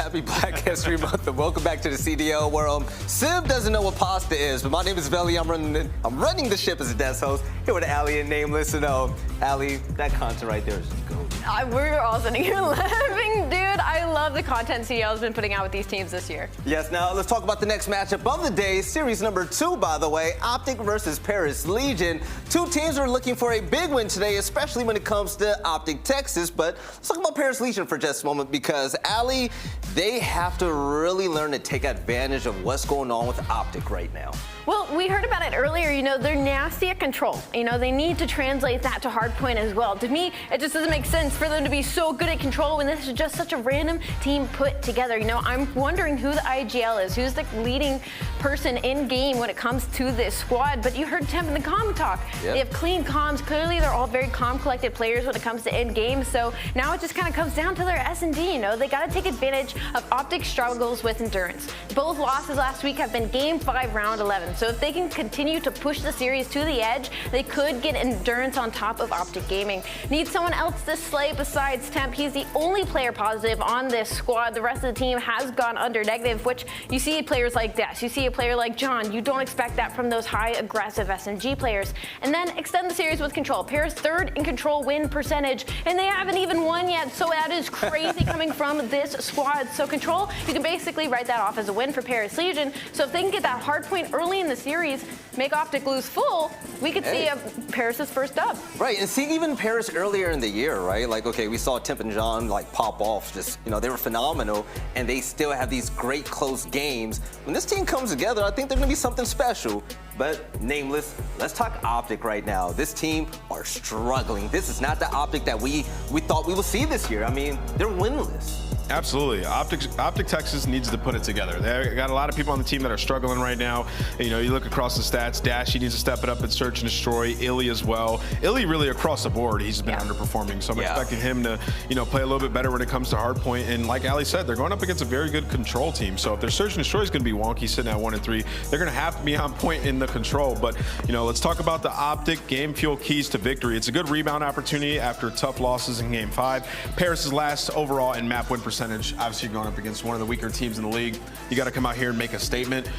happy Black History Month, and welcome back to the CDL, where Simp doesn't know what pasta is, but my name is Velly. I'm running the ship as a desk host here with aLLeY and Nameless. And aLLeY, that content right there is gold. We're all sitting here laughing, dude. I love the content CDL's been putting out with these teams this year. Yes, now let's talk about the next matchup of the day, series number 2, by the way, OpTic versus Paris Legion. Two teams are looking for a big win today, especially when it comes to OpTic Texas. But let's talk about Paris Legion for just a moment, because aLLeY, they have to really learn to take advantage of what's going on with OpTic right now. Well, we heard about it earlier. You know, they're nasty at control. You know, they need to translate that to hardpoint as well. To me, it just doesn't make sense for them to be so good at control when this is just such a random team put together. You know, I'm wondering who the IGL is, who's the leading person in game when it comes to this squad. But you heard Temp in the comm talk. Yep. They have clean comms. Clearly, they're all very calm, collected players when it comes to end game. So now it just kind of comes down to their S&D. You know, they got to take advantage of OpTic struggles with endurance. Both losses last week have been Game 5, Round 11. So if they can continue to push the series to the edge, they could get endurance on top of OpTic Gaming. Need someone else to slay besides Temp. He's the only player positive on this squad. The rest of the team has gone under negative, which you see players like Dash, you see a player like John. You don't expect that from those high aggressive SMG players. And then extend the series with control. Paris third in control win percentage, and they haven't even won yet, so that is crazy coming from this squad. So control, you can basically write that off as a win for Paris Legion. So if they can get that hard point early in the series, make OpTic lose full, we could see Paris's first dub. Right, and see even Paris earlier in the year, right? Like, okay, we saw Temp and John like pop off, just, you know, they were phenomenal, and they still have these great close games. When this team comes together, I think they're gonna be something special. But Nameless, let's talk OpTic right now. This team are struggling. This is not the OpTic that we thought we would see this year. I mean, they're winless. Absolutely. OpTic Texas needs to put it together. They got a lot of people on the team that are struggling right now. You know, you look across the stats, Dashy needs to step it up at Search and Destroy, iLLeY as well. iLLeY really across the board, he's been underperforming. So I'm expecting him to, you know, play a little bit better when it comes to hardpoint. And like aLLeY said, they're going up against a very good control team. So if their Search and Destroy is going to be wonky, sitting at 1 and 3, they're going to have to be on point in the control. But, you know, let's talk about the OpTic game fuel keys to victory. It's a good rebound opportunity after tough losses in Game 5. Paris is last overall in map win percentage. Obviously, going up against one of the weaker teams in the league, you got to come out here and make a statement.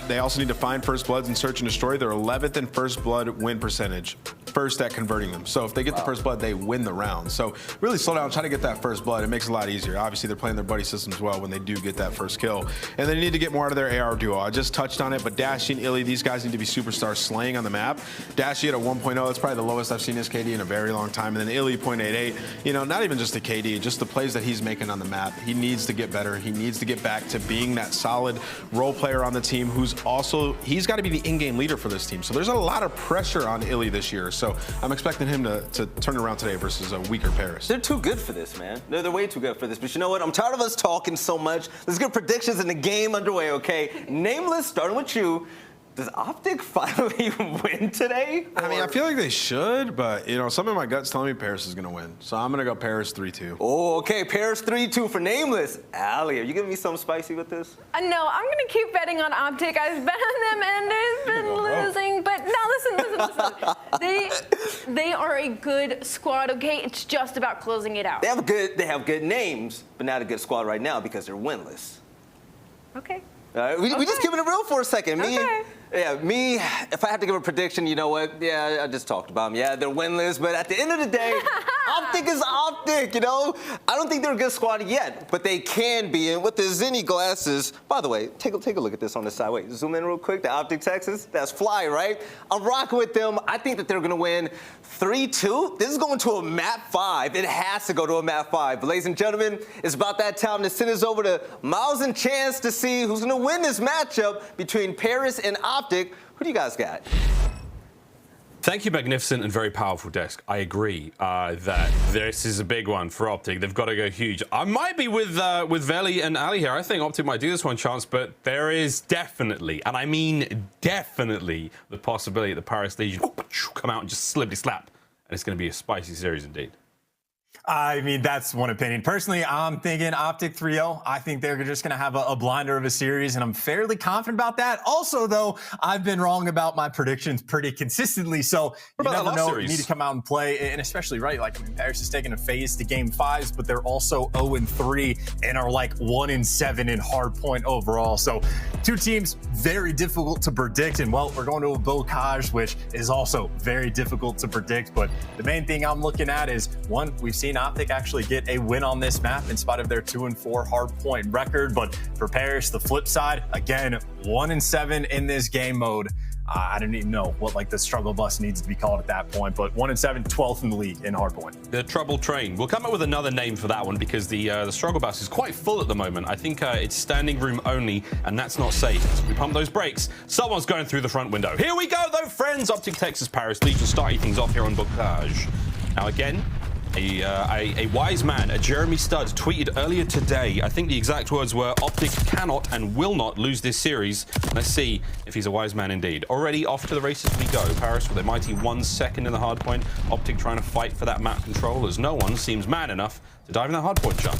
They also need to find first bloods and Search and Destroy. They're 11th in first blood win percentage, first at converting them. So if they get the first blood, they win the round. So really slow down, try to get that first blood. It makes it a lot easier. Obviously, they're playing their buddy systems well when they do get that first kill. And they need to get more out of their AR duo. I just touched on it, but Dashy and iLLeY, these guys need to be superstars slaying on the map. Dashy at a 1.0, that's probably the lowest I've seen his KD in a very long time. And then iLLeY 0.88, you know, not even just the KD, just the plays that he's making on the map. He needs to get better. He needs to get back to being that solid role player on the team who's also, he's got to be the in-game leader for this team. So there's a lot of pressure on iLLeY this year. So I'm expecting him to turn it around today versus a weaker Paris. They're too good for this, man. They're way too good for this. But you know what? I'm tired of us talking so much. Let's get predictions in the game underway, okay? Nameless, starting with you. Does OpTic finally win today? I mean, I feel like they should, but, you know, something in my gut's telling me Paris is going to win. So I'm going to go Paris 3-2. Oh, okay. Paris 3-2 for Nameless. aLLeY, are you giving me something spicy with this? No, I'm going to keep betting on OpTic. I've bet on them, and they've been losing. But now listen. They are a good squad, okay? It's just about closing it out. They have good names, but not a good squad right now because they're winless. Okay. We just keeping it real for a second. Me, if I have to give a prediction, you know what? Yeah, I just talked about them. Yeah, they're winless, but at the end of the day, OpTic is OpTic, you know? I don't think they're a good squad yet, but they can be. And with the Zenny glasses, by the way, take a look at this on the side. Wait, zoom in real quick. The OpTic Texas, that's fly, right? I'm rocking with them. I think that they're going to win 3-2. This is going to a map 5. It has to go to a map 5. But ladies and gentlemen, it's about that time to send us over to Miles and Chance to see who's going to win this matchup between Paris and OpTic. Who do you guys got? Thank you, magnificent and very powerful desk. I agree that this is a big one for OpTic. They've got to go huge. I might be with Velly and aLLeY here. I think OpTic might do this one chance, but there is definitely, and I mean definitely, the possibility that Paris Legion come out and just slippity slap, and it's going to be a spicy series indeed. I mean, that's one opinion. Personally, I'm thinking OpTic 3-0. I think they're just going to have a blinder of a series, and I'm fairly confident about that. Also, though, I've been wrong about my predictions pretty consistently, so you never know. You need to come out and play, and especially, right, like, I mean, Paris is taking a FaZe to game 5s, but they're also 0-3 and are like 1-7 in hardpoint overall. So two teams, very difficult to predict, and, well, we're going to a Bocage, which is also very difficult to predict, but the main thing I'm looking at is, one, we've seen OpTic actually get a win on this map in spite of their 2-4 hardpoint record. But for Paris, the flip side, again, 1-7 in this game mode. I don't even know what like the struggle bus needs to be called at that point, but 1-7, 12th in the league in hardpoint. The trouble train. We'll come up with another name for that one because the struggle bus is quite full at the moment. I think it's standing room only, and that's not safe. So we pump those brakes. Someone's going through the front window. Here we go, though, friends. OpTic Texas, Paris Legion starting things off here on Bocage. Now again, a wise man, a Jeremy Stud, tweeted earlier today, I think the exact words were, OpTic cannot and will not lose this series. Let's see if he's a wise man indeed. Already off to the races we go. Paris with a mighty 1 second in the hard point. OpTic trying to fight for that map control as no one seems man enough to dive in that hard point jump.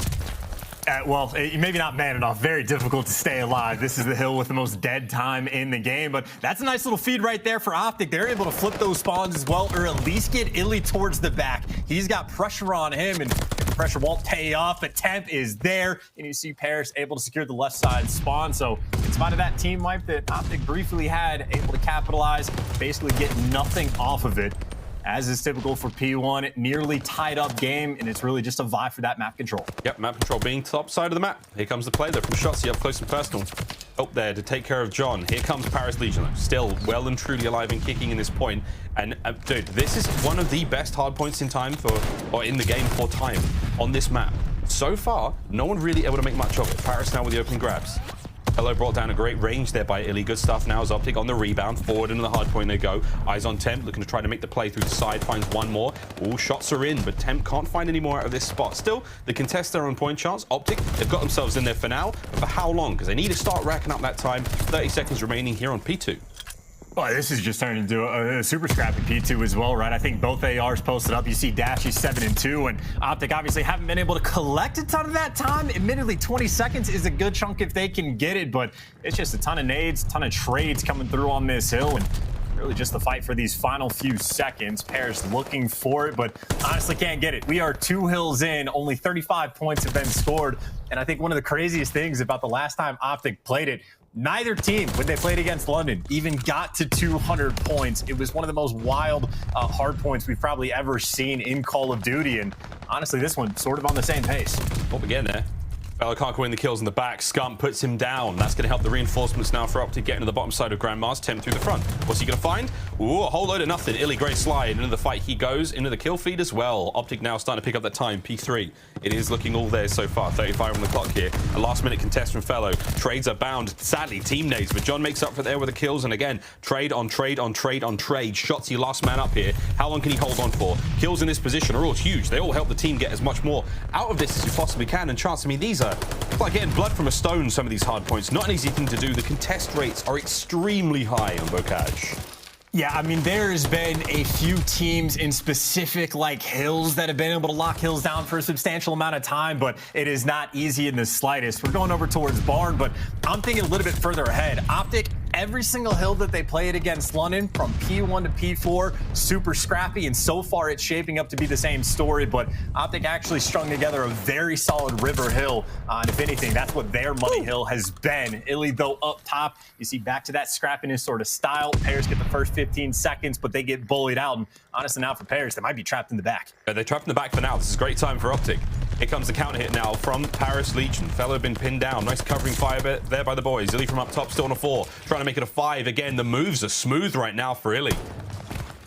Well, maybe not man enough. Very difficult to stay alive. This is the hill with the most dead time in the game, but that's a nice little feed right there for OpTic. They're able to flip those spawns as well, or at least get iLLeY towards the back. He's got pressure on him, and the pressure won't pay off, but Temp is there, and you see Paris able to secure the left side spawn. So in spite of that team wipe that OpTic briefly had, able to capitalize, basically get nothing off of it. As is typical for P1, nearly tied up game, and it's really just a vie for that map control. Yep, map control being top side of the map. Here comes the play though from Shotzzy up close and personal. Up there to take care of John. Here comes Paris Legion, still well and truly alive and kicking in this point. And dude, this is one of the best hard points in time or in the game for time on this map. So far, no one really able to make much of it. Paris now with the open grabs. Hello brought down a great range there by iLLeY. Good stuff now as OpTic on the rebound. Forward into the hard point they go. Eyes on Temp, looking to try to make the play through the side. Finds one more. All shots are in, but Temp can't find any more out of this spot. Still, the contest their own point chance. OpTic, they've got themselves in there for now. But for how long? Because they need to start racking up that time. 30 seconds remaining here on P2. Well, this is just turned into a super scrappy P2 as well, right? I think both ARs posted up. You see Dashy 7-2, and OpTic obviously haven't been able to collect a ton of that time. Admittedly, 20 seconds is a good chunk if they can get it, but it's just a ton of nades, a ton of trades coming through on this hill, and really just the fight for these final few seconds. Paris looking for it, but honestly can't get it. We are 2 hills in, only 35 points have been scored, and I think one of the craziest things about the last time OpTic played it, neither team, when they played against London, even got to 200 points. It was one of the most wild hard points we've probably ever seen in Call of Duty, and honestly, this one sort of on the same pace. What we get there? Fellow can't win the kills in the back. Scump puts him down. That's going to help the reinforcements now for OpTic getting to the bottom side of Grandma's. Temp through the front. What's he going to find? Ooh, a whole load of nothing. iLLeY, great slide. Into the fight he goes. Into the kill feed as well. OpTic now starting to pick up that time. P3. It is looking all there so far. 35 on the clock here. A last-minute contest from Fellow. Trades are bound. Sadly, team nades. But John makes up for there with the kills. And again, trade on trade on trade on trade. Shotzzy last man up here. How long can he hold on for? Kills in this position are all huge. They all help the team get as much more out of this as you possibly can. And chance, I mean, these are like getting blood from a stone, some of these hard points. Not an easy thing to do. The contest rates are extremely high on Bocage. Yeah, I mean, there's been a few teams in specific, like, hills that have been able to lock hills down for a substantial amount of time, but it is not easy in the slightest. We're going over towards Barn, but I'm thinking a little bit further ahead. OpTic, every single hill that they played against London, from P1 to P4, super scrappy, and so far it's shaping up to be the same story, but OpTic actually strung together a very solid river hill, and if anything, that's what their money hill has been. iLLeY, though, up top, you see back to that scrappiness sort of style. Pairs get the first 15 seconds, but they get bullied out, and honestly now for Paris, they might be trapped in the back. They're trapped in the back for now. This is a great time for OpTic. Here comes the counter hit now from Paris Legion. Fellow been pinned down. Nice covering fire there by the boys. iLLeY from up top, still on a 4. Trying to make it a 5. Again, the moves are smooth right now for iLLeY.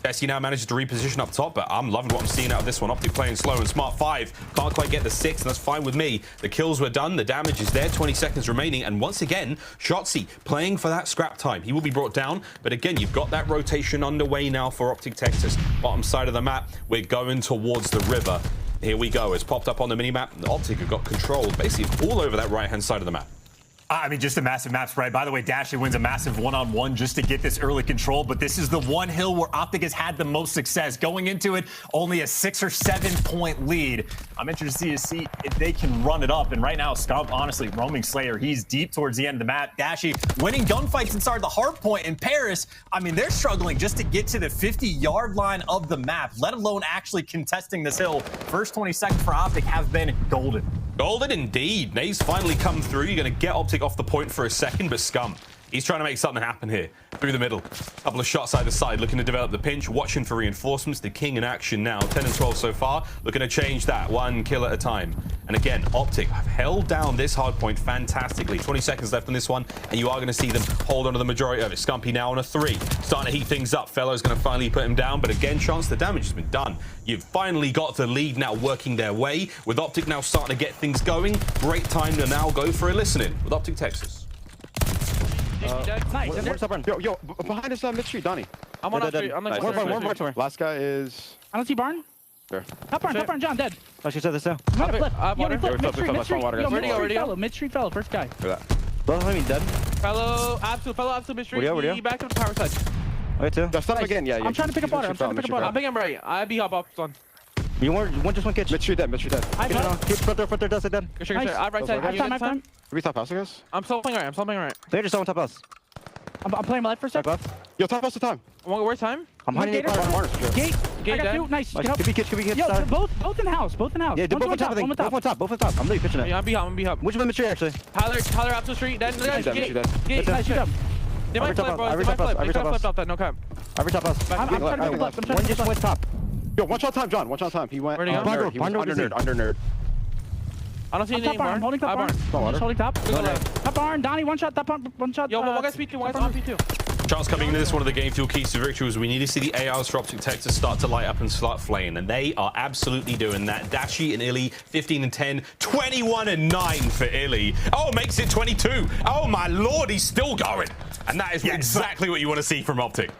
Dashy now manages to reposition up top, but I'm loving what I'm seeing out of this one. OpTic playing slow and smart. 5. Can't quite get the 6, and that's fine with me. The kills were done. The damage is there. 20 seconds remaining. And once again, Shotzzy playing for that scrap time. He will be brought down. But again, you've got that rotation underway now for OpTic Texas. Bottom side of the map, we're going towards the river. Here we go. It's popped up on the minimap. OpTic have got control basically all over that right-hand side of the map. I mean, just a massive map spread. By the way, Dashy wins a massive one-on-one just to get this early control, but this is the one hill where OpTic has had the most success. Going into it, only a 6 or 7 point lead. I'm interested to see if they can run it up. And right now, Scump, honestly, roaming Slayer, he's deep towards the end of the map. Dashy winning gunfights inside the hard point. In Paris, I mean, they're struggling just to get to the 50-yard line of the map, let alone actually contesting this hill. First 20 seconds for OpTic have been golden. Golden indeed. Nave's finally come through. You're going to get OpTic off the point for a second, but Scump, he's trying to make something happen here. Through the middle. Couple of shots either side, looking to develop the pinch, watching for reinforcements. The King in action now. 10 and 12 so far. Looking to change that. 1 kill at a time. And again, OpTic have held down this hard point fantastically. 20 seconds left on this one, and you are going to see them hold on to the majority of it. Scumpy now on a 3. Starting to heat things up. Fellow's going to finally put him down, but again, chance the damage has been done. You've finally got the lead now working their way. With OpTic now starting to get things going, great time to now go for a listening with OpTic Texas. Nice. Where's that run? Yo, behind us, mid street, Donnie. I'm on street. I'm like, One. Last guy is. I don't see Barn. There. Top Barn, John, dead. Oh, she said this now. I'm gonna flip. Water. Mid street fellow, first guy. Well, I mean, dead. Fellow, absolute mid street. Where you? Back to the power side. Okay, too. Just stop again, yeah. I'm trying to pick up water. I'm picking him right. iBeZy hop up on. You want just one catch. Mid street dead. I got keep front there, does it dead. I right side. I time. We top passing us? I'm slumping right. They just don't top us. I'm playing my life for a sec. Yo, top us the time. Where's time? I'm hiding it. Gate I got two. Nice. Could be hit. Yo, both in house. Yeah, do both on top. Both on top. I'm literally pitching it. Yeah, I'm behind. Which one mid street actually? Tyler up the street. Then Gate. Nice, shoot him. They might flip, bro. They might flip. They flip off that. No cap. Every top us. I'm trying to pick him up. One just went top. Yo, one shot time, John. One shot time. He went under nerd. I don't see any barn. I'm holding top barn. Just holding top. Top barn. Donnie, one shot. Top barn. One shot. Yo, one guy's P2. One guy's on P2. Chance coming into this, one of the game fuel keys to victory was we need to see the ARs for OpTic Texas start to light up and start flaying, and they are absolutely doing that. Dashy and iLLeY, 15 and 10, 21 and 9 for iLLeY. Oh, makes it 22. Oh my lord, he's still going. And that is exactly what you want to see from OpTic.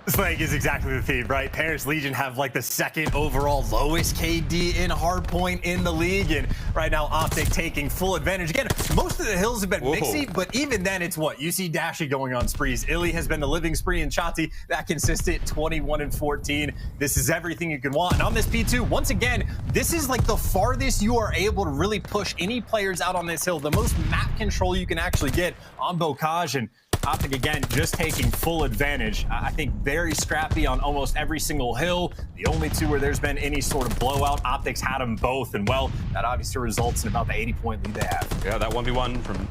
Slank is exactly the theme, right? Paris Legion have like the 2nd overall lowest KD in hardpoint in the league, and right now OpTic taking full advantage. Again, most of the hills have been mixy, but even then it's what? You see Dashy going on sprees. iLLeY has been the living spree, and Shotzzy, that consistent 21 and 14. This is everything you can want. And on this P2, once again, this is like the farthest you are able to really push any players out on this hill. The most map control you can actually get on Bocage, and OpTic again just taking full advantage. I think very scrappy on almost every single hill. The only 2 where there's been any sort of blowout, OpTic's had them both, and well, that obviously results in about the 80-point lead they have. Yeah, that 1v1 from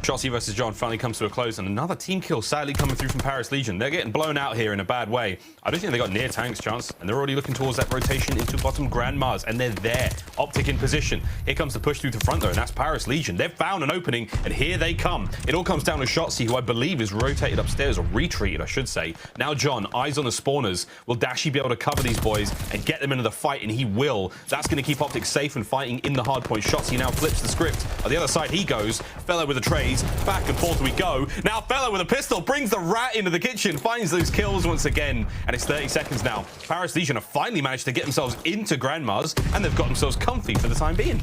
Shotzzy versus John finally comes to a close, and another team kill sadly coming through from Paris Legion. They're getting blown out here in a bad way. I don't think they got near tanks, Chance, and they're already looking towards that rotation into bottom Grandmas, and they're there. OpTic in position. Here comes the push through the front though, and that's Paris Legion. They've found an opening, and here they come. It all comes down to Shotzzy, who I believe is rotated upstairs, or retreated, I should say. Now John, eyes on the spawners. Will Dashy be able to cover these boys and get them into the fight? And he will. That's going to keep OpTic safe and fighting in the hard point. Shotzzy now flips the script. On the other side he goes. Fellow with the trays. Back and forth we go. Now Fellow with a pistol brings the rat into the kitchen, finds those kills once again, and it's 30 seconds now. Paris Legion have finally managed to get themselves into Grandmas, and they've got themselves comfy for the time being.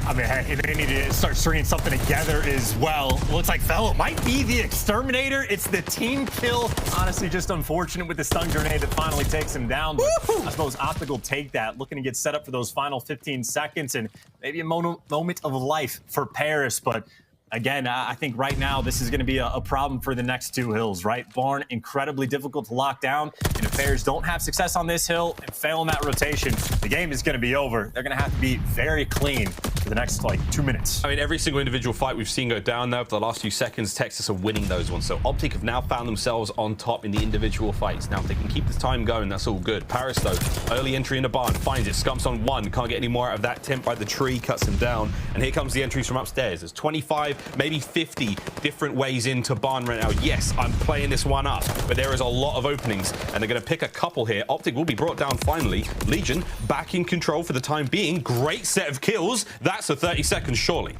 I mean, hey, they need to start stringing something together as well. Looks like Fellow might be the exterminator. It's the team kill. Honestly, just unfortunate with the stun grenade that finally takes him down. But I suppose OpTic will take that, looking to get set up for those final 15 seconds and maybe a moment of life for Paris. But again, I think right now this is going to be a problem for the next 2 hills, right? Barn, incredibly difficult to lock down. And if Bears don't have success on this hill and fail in that rotation, the game is going to be over. They're going to have to be very clean for the next, 2 minutes. I mean, every single individual fight we've seen go down there for the last few seconds, Texas are winning those ones. So OpTic have now found themselves on top in the individual fights. Now, if they can keep this time going, that's all good. Paris, though, early entry in the barn, finds it. Scump's on 1. Can't get any more out of that. Timp by the tree, cuts him down. And here comes the entries from upstairs. There's 25, maybe 50 different ways into barn right now. Yes, I'm playing this one up, but there is a lot of openings, and they're going to pick a couple here. OpTic will be brought down finally. Legion back in control for the time being. Great set of kills. That's a 30 seconds, surely.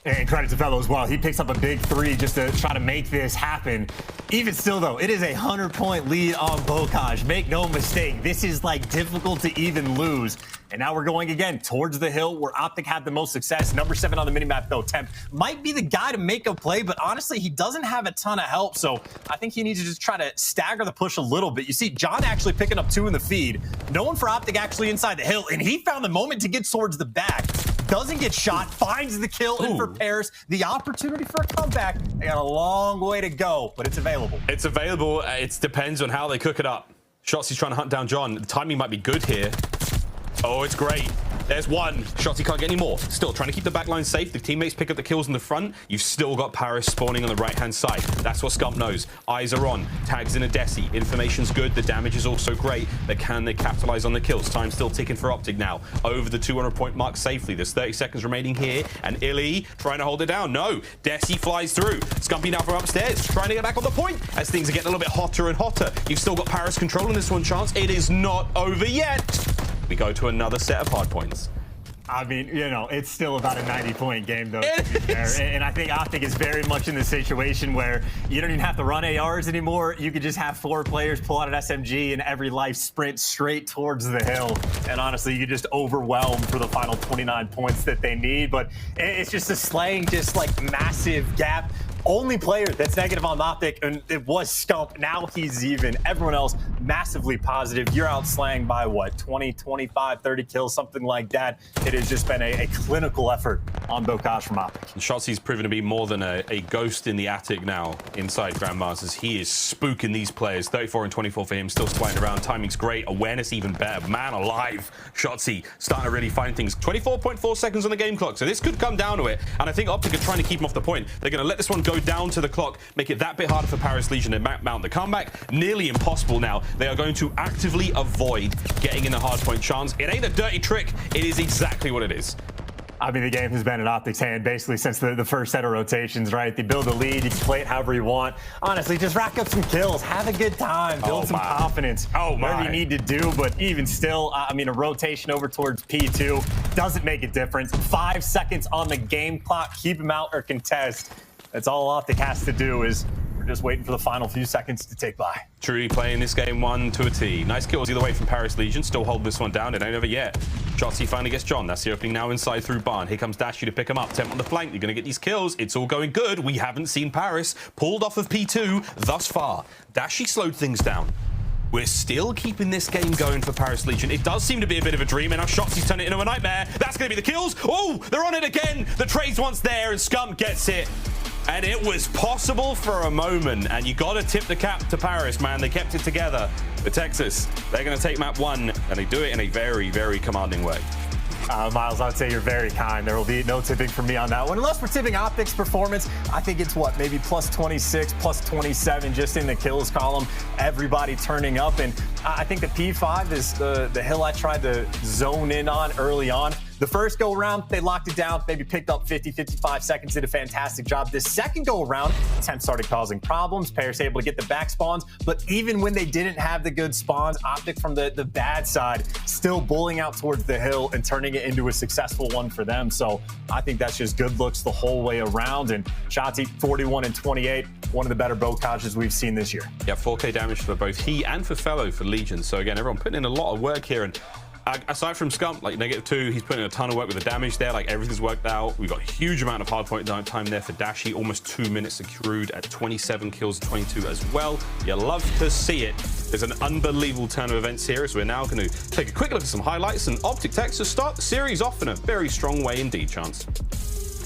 And credit to Fellow as well. He picks up a big 3 just to try to make this happen. Even still, though, it is a 100-point lead on Bocage. Make no mistake, this is like difficult to even lose. And now we're going again towards the hill where OpTic had the most success. Number 7 on the minimap, though, Temp, might be the guy to make a play, but honestly, he doesn't have a ton of help. So I think he needs to just try to stagger the push a little bit. You see John actually picking up 2 in the feed. No one for OpTic actually inside the hill, and he found the moment to get towards the back. Doesn't get shot, finds the kill, and for Paris, the opportunity for a comeback. They got a long way to go, but it's available. It's available. It depends on how they cook it up. Shotzzy's trying to hunt down John. The timing might be good here. Oh, it's great. There's one. Shotzzy can't get any more. Still trying to keep the backline safe. The teammates pick up the kills in the front. You've still got Paris spawning on the right-hand side. That's what Scump knows. Eyes are on. Tags in a Dashy. Information's good. The damage is also great. But can they capitalize on the kills? Time still ticking for OpTic now. Over the 200-point mark safely. There's 30 seconds remaining here. And iLLeY trying to hold it down. No. Dashy flies through. Scumpy now from upstairs. Trying to get back on the point as things are getting a little bit hotter and hotter. You've still got Paris controlling this one, Chance. It is not over yet. We go to another set of hard points. I mean, you know, it's still about a 90-point game, though, to be fair. And I think OpTic is very much in the situation where you don't even have to run ARs anymore. You could just have 4 players pull out an SMG and every life sprint straight towards the hill. And honestly, you could just overwhelm for the final 29 points that they need. But it's just a slaying, just like massive gap. Only player that's negative on OpTic, and it was Scump. Now he's even. Everyone else massively positive. You're out slaying by what, 20, 25, 30 kills, something like that. It has just been a clinical effort on Bocage from OpTic. Shotzzy's proven to be more than a ghost in the attic now inside Grandmasters. He is spooking these players. 34 and 24 for him, still sliding around. Timing's great. Awareness even better. Man alive. Shotzzy starting to really find things. 24.4 seconds on the game clock, so this could come down to it. And I think OpTic are trying to keep him off the point. They're going to let this one go down to the clock, make it that bit harder for Paris Legion to mount the comeback. Nearly impossible now. They are going to actively avoid getting in a hard point chance. It ain't a dirty trick. It is exactly what it is. I mean, the game has been in OpTic's hand basically since the first set of rotations, right? They build a lead, you can play it however you want. Honestly, just rack up some kills, have a good time, build some confidence. Whatever you need to do, but even still, I mean, a rotation over towards P2 doesn't make a difference. 5 seconds on the game clock, keep him out or contest. That's all OpTic has to do is we're just waiting for the final few seconds to tick by. Truly playing this game 1 to a T. Nice kills either way from Paris Legion. Still holding this one down. It ain't over yet. Shotzzy finally gets John. That's the opening now inside through barn. Here comes Dashy to pick him up. Temp on the flank. You're going to get these kills. It's all going good. We haven't seen Paris pulled off of P2 thus far. Dashy slowed things down. We're still keeping this game going for Paris Legion. It does seem to be a bit of a dream, and now Shotzzy's turned it into a nightmare. That's going to be the kills. Oh, they're on it again. The trade's once there, and Scump gets it. And it was possible for a moment, and you got to tip the cap to Paris, man. They kept it together. The Texas, they're going to take map 1, and they do it in a very, very commanding way. Miles, I would say you're very kind. There will be no tipping from me on that one. Unless we're tipping OpTic's performance, I think it's what, maybe plus 26, plus 27 just in the kills column. Everybody turning up. And I think the P5 is the hill I tried to zone in on early on. The first go around, they locked it down, maybe picked up 50, 55 seconds, did a fantastic job. This second go around, Temp started causing problems. Paris able to get the back spawns, but even when they didn't have the good spawns, OpTic from the bad side, still bullying out towards the hill and turning it into a successful one for them. So I think that's just good looks the whole way around. And Shotzzy, 41 and 28, one of the better Bocages we've seen this year. Yeah, 4K damage for both he and for Fellow for Legion. So again, everyone putting in a lot of work here. And aside from Scump, like -2, he's putting in a ton of work with the damage there. Like everything's worked out. We've got a huge amount of hardpoint time there for Dashy. Almost 2 minutes accrued at 27 kills, 22 as well. You love to see it. There's an unbelievable turn of events here. So we're now going to take a quick look at some highlights. And OpTic Texas start the series off in a very strong way indeed, Chance.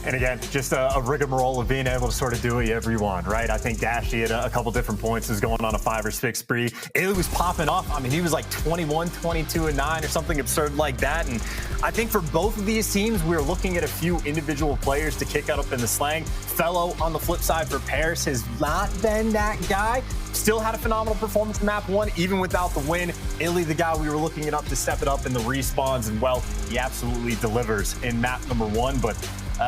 And again, just a rigmarole of being able to sort of do whatever you want, right? I think Dashy at a couple different points is going on a 5 or 6 spree. iLLeY was popping off. I mean, he was like 21, 22, and 9 or something absurd like that. And I think for both of these teams, we're looking at a few individual players to kick out up in the slang. Fellow on the flip side for Paris has not been that guy. Still had a phenomenal performance in map 1, even without the win. iLLeY, the guy we were looking it up to step it up in the respawns, and well, he absolutely delivers in map number 1. But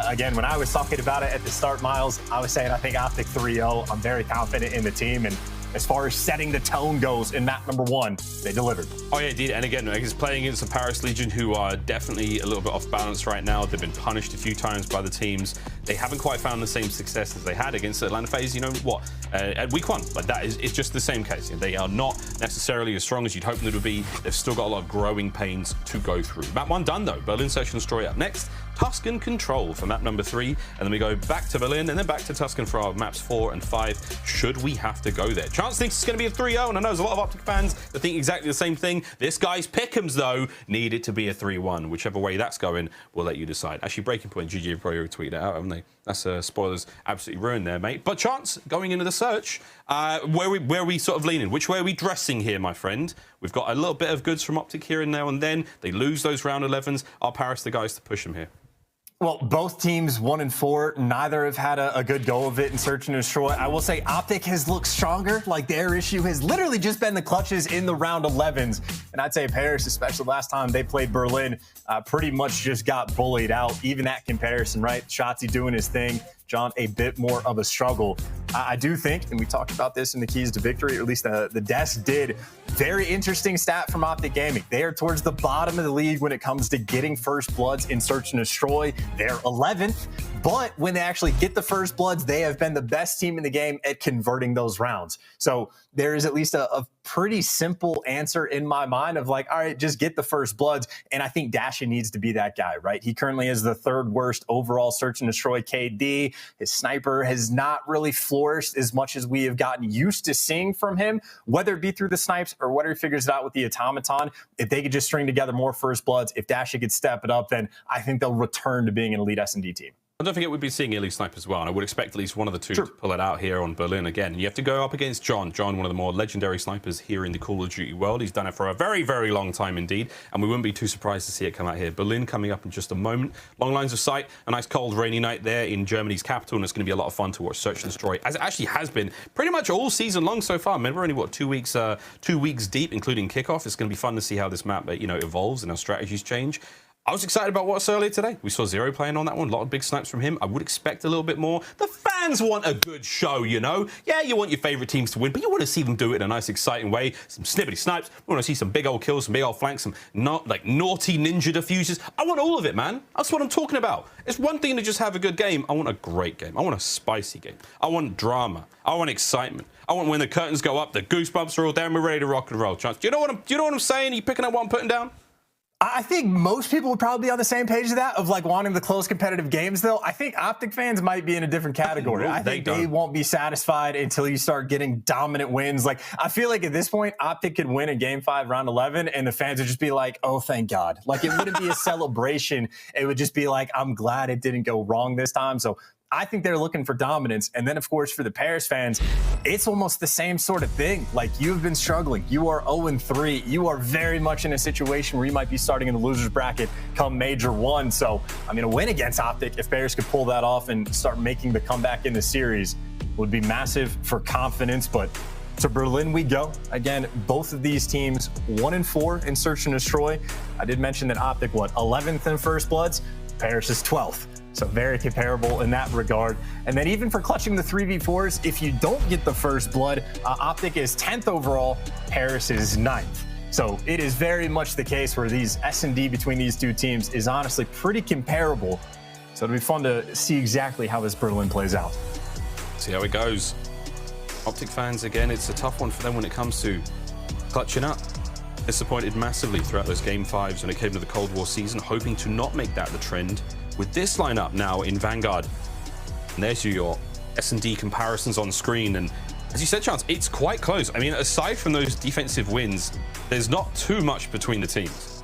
again, when I was talking about it at the start, Miles, I was saying I think OpTic 3-0. I'm very confident in the team, and as far as setting the tone goes in map number 1, they delivered. Oh yeah, indeed. And again, he's playing against the Paris Legion, who are definitely a little bit off balance right now. They've been punished a few times by the teams. They haven't quite found the same success as they had against the Atlanta FaZe. You know what? At week 1, like that is, it's just the same case. They are not necessarily as strong as you'd hope them to be. They've still got a lot of growing pains to go through. Map 1 done though. Berlin Search and Destroy up next. Tuscan Control for map number 3, and then we go back to Berlin and then back to Tuscan for our maps 4 and 5, should we have to go there. Chance thinks it's going to be a 3-0, and I know there's a lot of OpTic fans that think exactly the same thing. This guy's pick'ems, though, need it to be a 3-1. Whichever way that's going, we'll let you decide. Actually, Breaking Point, GG have probably tweeted it out, haven't they? That's spoilers absolutely ruined there, mate. But Chance, going into the search, where we sort of leaning? Which way are we dressing here, my friend? We've got a little bit of goods from OpTic here and now and then. They lose those round 11s. Are Paris the guys to push them here? Well, both teams 1 and 4, neither have had a good go of it in Search and Destroy. I will say OpTic has looked stronger. Like, their issue has literally just been the clutches in the round 11s. And I'd say Paris, especially last time they played Berlin, pretty much just got bullied out. Even that comparison, right? Shotzzy doing his thing. John, a bit more of a struggle. I do think, and we talked about this in the keys to victory, or at least the desk did, very interesting stat from OpTic Gaming. They are towards the bottom of the league when it comes to getting first bloods in Search and Destroy. They're 11th, but when they actually get the first bloods, they have been the best team in the game at converting those rounds. So there is at least a pretty simple answer in my mind of like, all right, just get the first bloods. And I think Dashy needs to be that guy, right? He currently is the 3rd worst overall Search and Destroy KD. His sniper has not really flourished as much as we have gotten used to seeing from him, whether it be through the snipes or whether he figures it out with the automaton. If they could just string together more first bloods, if Dashy could step it up, then I think they'll return to being an elite S&D team. I don't forget we'd be seeing iLLeY snipe as well, and I would expect at least one of the two to pull it out here on Berlin again. You have to go up against John. John, one of the more legendary snipers here in the Call of Duty world. He's done it for a very, very long time indeed, and we wouldn't be too surprised to see it come out here. Berlin coming up in just a moment. Long lines of sight, a nice cold rainy night there in Germany's capital, and it's going to be a lot of fun to watch Search and Destroy, as it actually has been pretty much all season long so far. Man, we're only, what, 2 weeks deep, including kickoff. It's going to be fun to see how this map, evolves and how strategies change. I was excited about what's earlier today. We saw Zero playing on that one. A lot of big snipes from him. I would expect a little bit more. The fans want a good show, you know? Yeah, you want your favorite teams to win, but you want to see them do it in a nice, exciting way. Some snippety snipes. We want to see some big old kills, some big old flanks, some naughty ninja diffusers. I want all of it, man. That's what I'm talking about. It's one thing to just have a good game. I want a great game. I want a spicy game. I want drama. I want excitement. I want when the curtains go up, the goosebumps are all down, we're ready to rock and roll. Chance, do you know what I'm saying? Are you picking up what I'm putting down? I think most people would probably be on the same page of that, of like wanting the close competitive games, though. I think OpTic fans might be in a different category. I think they won't be satisfied until you start getting dominant wins. Like, I feel like at this point, OpTic could win a Game 5, Round 11, and the fans would just be like, oh, thank God. Like, it wouldn't be a celebration. It would just be like, I'm glad it didn't go wrong this time. So I think they're looking for dominance. And then, of course, for the Paris fans, it's almost the same sort of thing. Like, you've been struggling. You are 0-3. You are very much in a situation where you might be starting in the loser's bracket come Major 1. So, I mean, a win against OpTic, if Paris could pull that off and start making the comeback in the series, would be massive for confidence. But to Berlin we go. Again, both of these teams 1-4 in Search and Destroy. I did mention that OpTic, 11th in First Bloods? Paris is 12th. So very comparable in that regard. And then even for clutching the 3v4s, if you don't get the first blood, OpTic is 10th overall, Paris is 9th. So it is very much the case where these S&D between these two teams is honestly pretty comparable. So it'll be fun to see exactly how this Berlin plays out. See how it goes. OpTic fans, again, it's a tough one for them when it comes to clutching up. Disappointed massively throughout those Game 5s when it came to the Cold War season, hoping to not make that the trend. With this lineup now in Vanguard, and there's your S&D comparisons on screen, and as you said, Chance, it's quite close. I mean, aside from those defensive wins, there's not too much between the teams.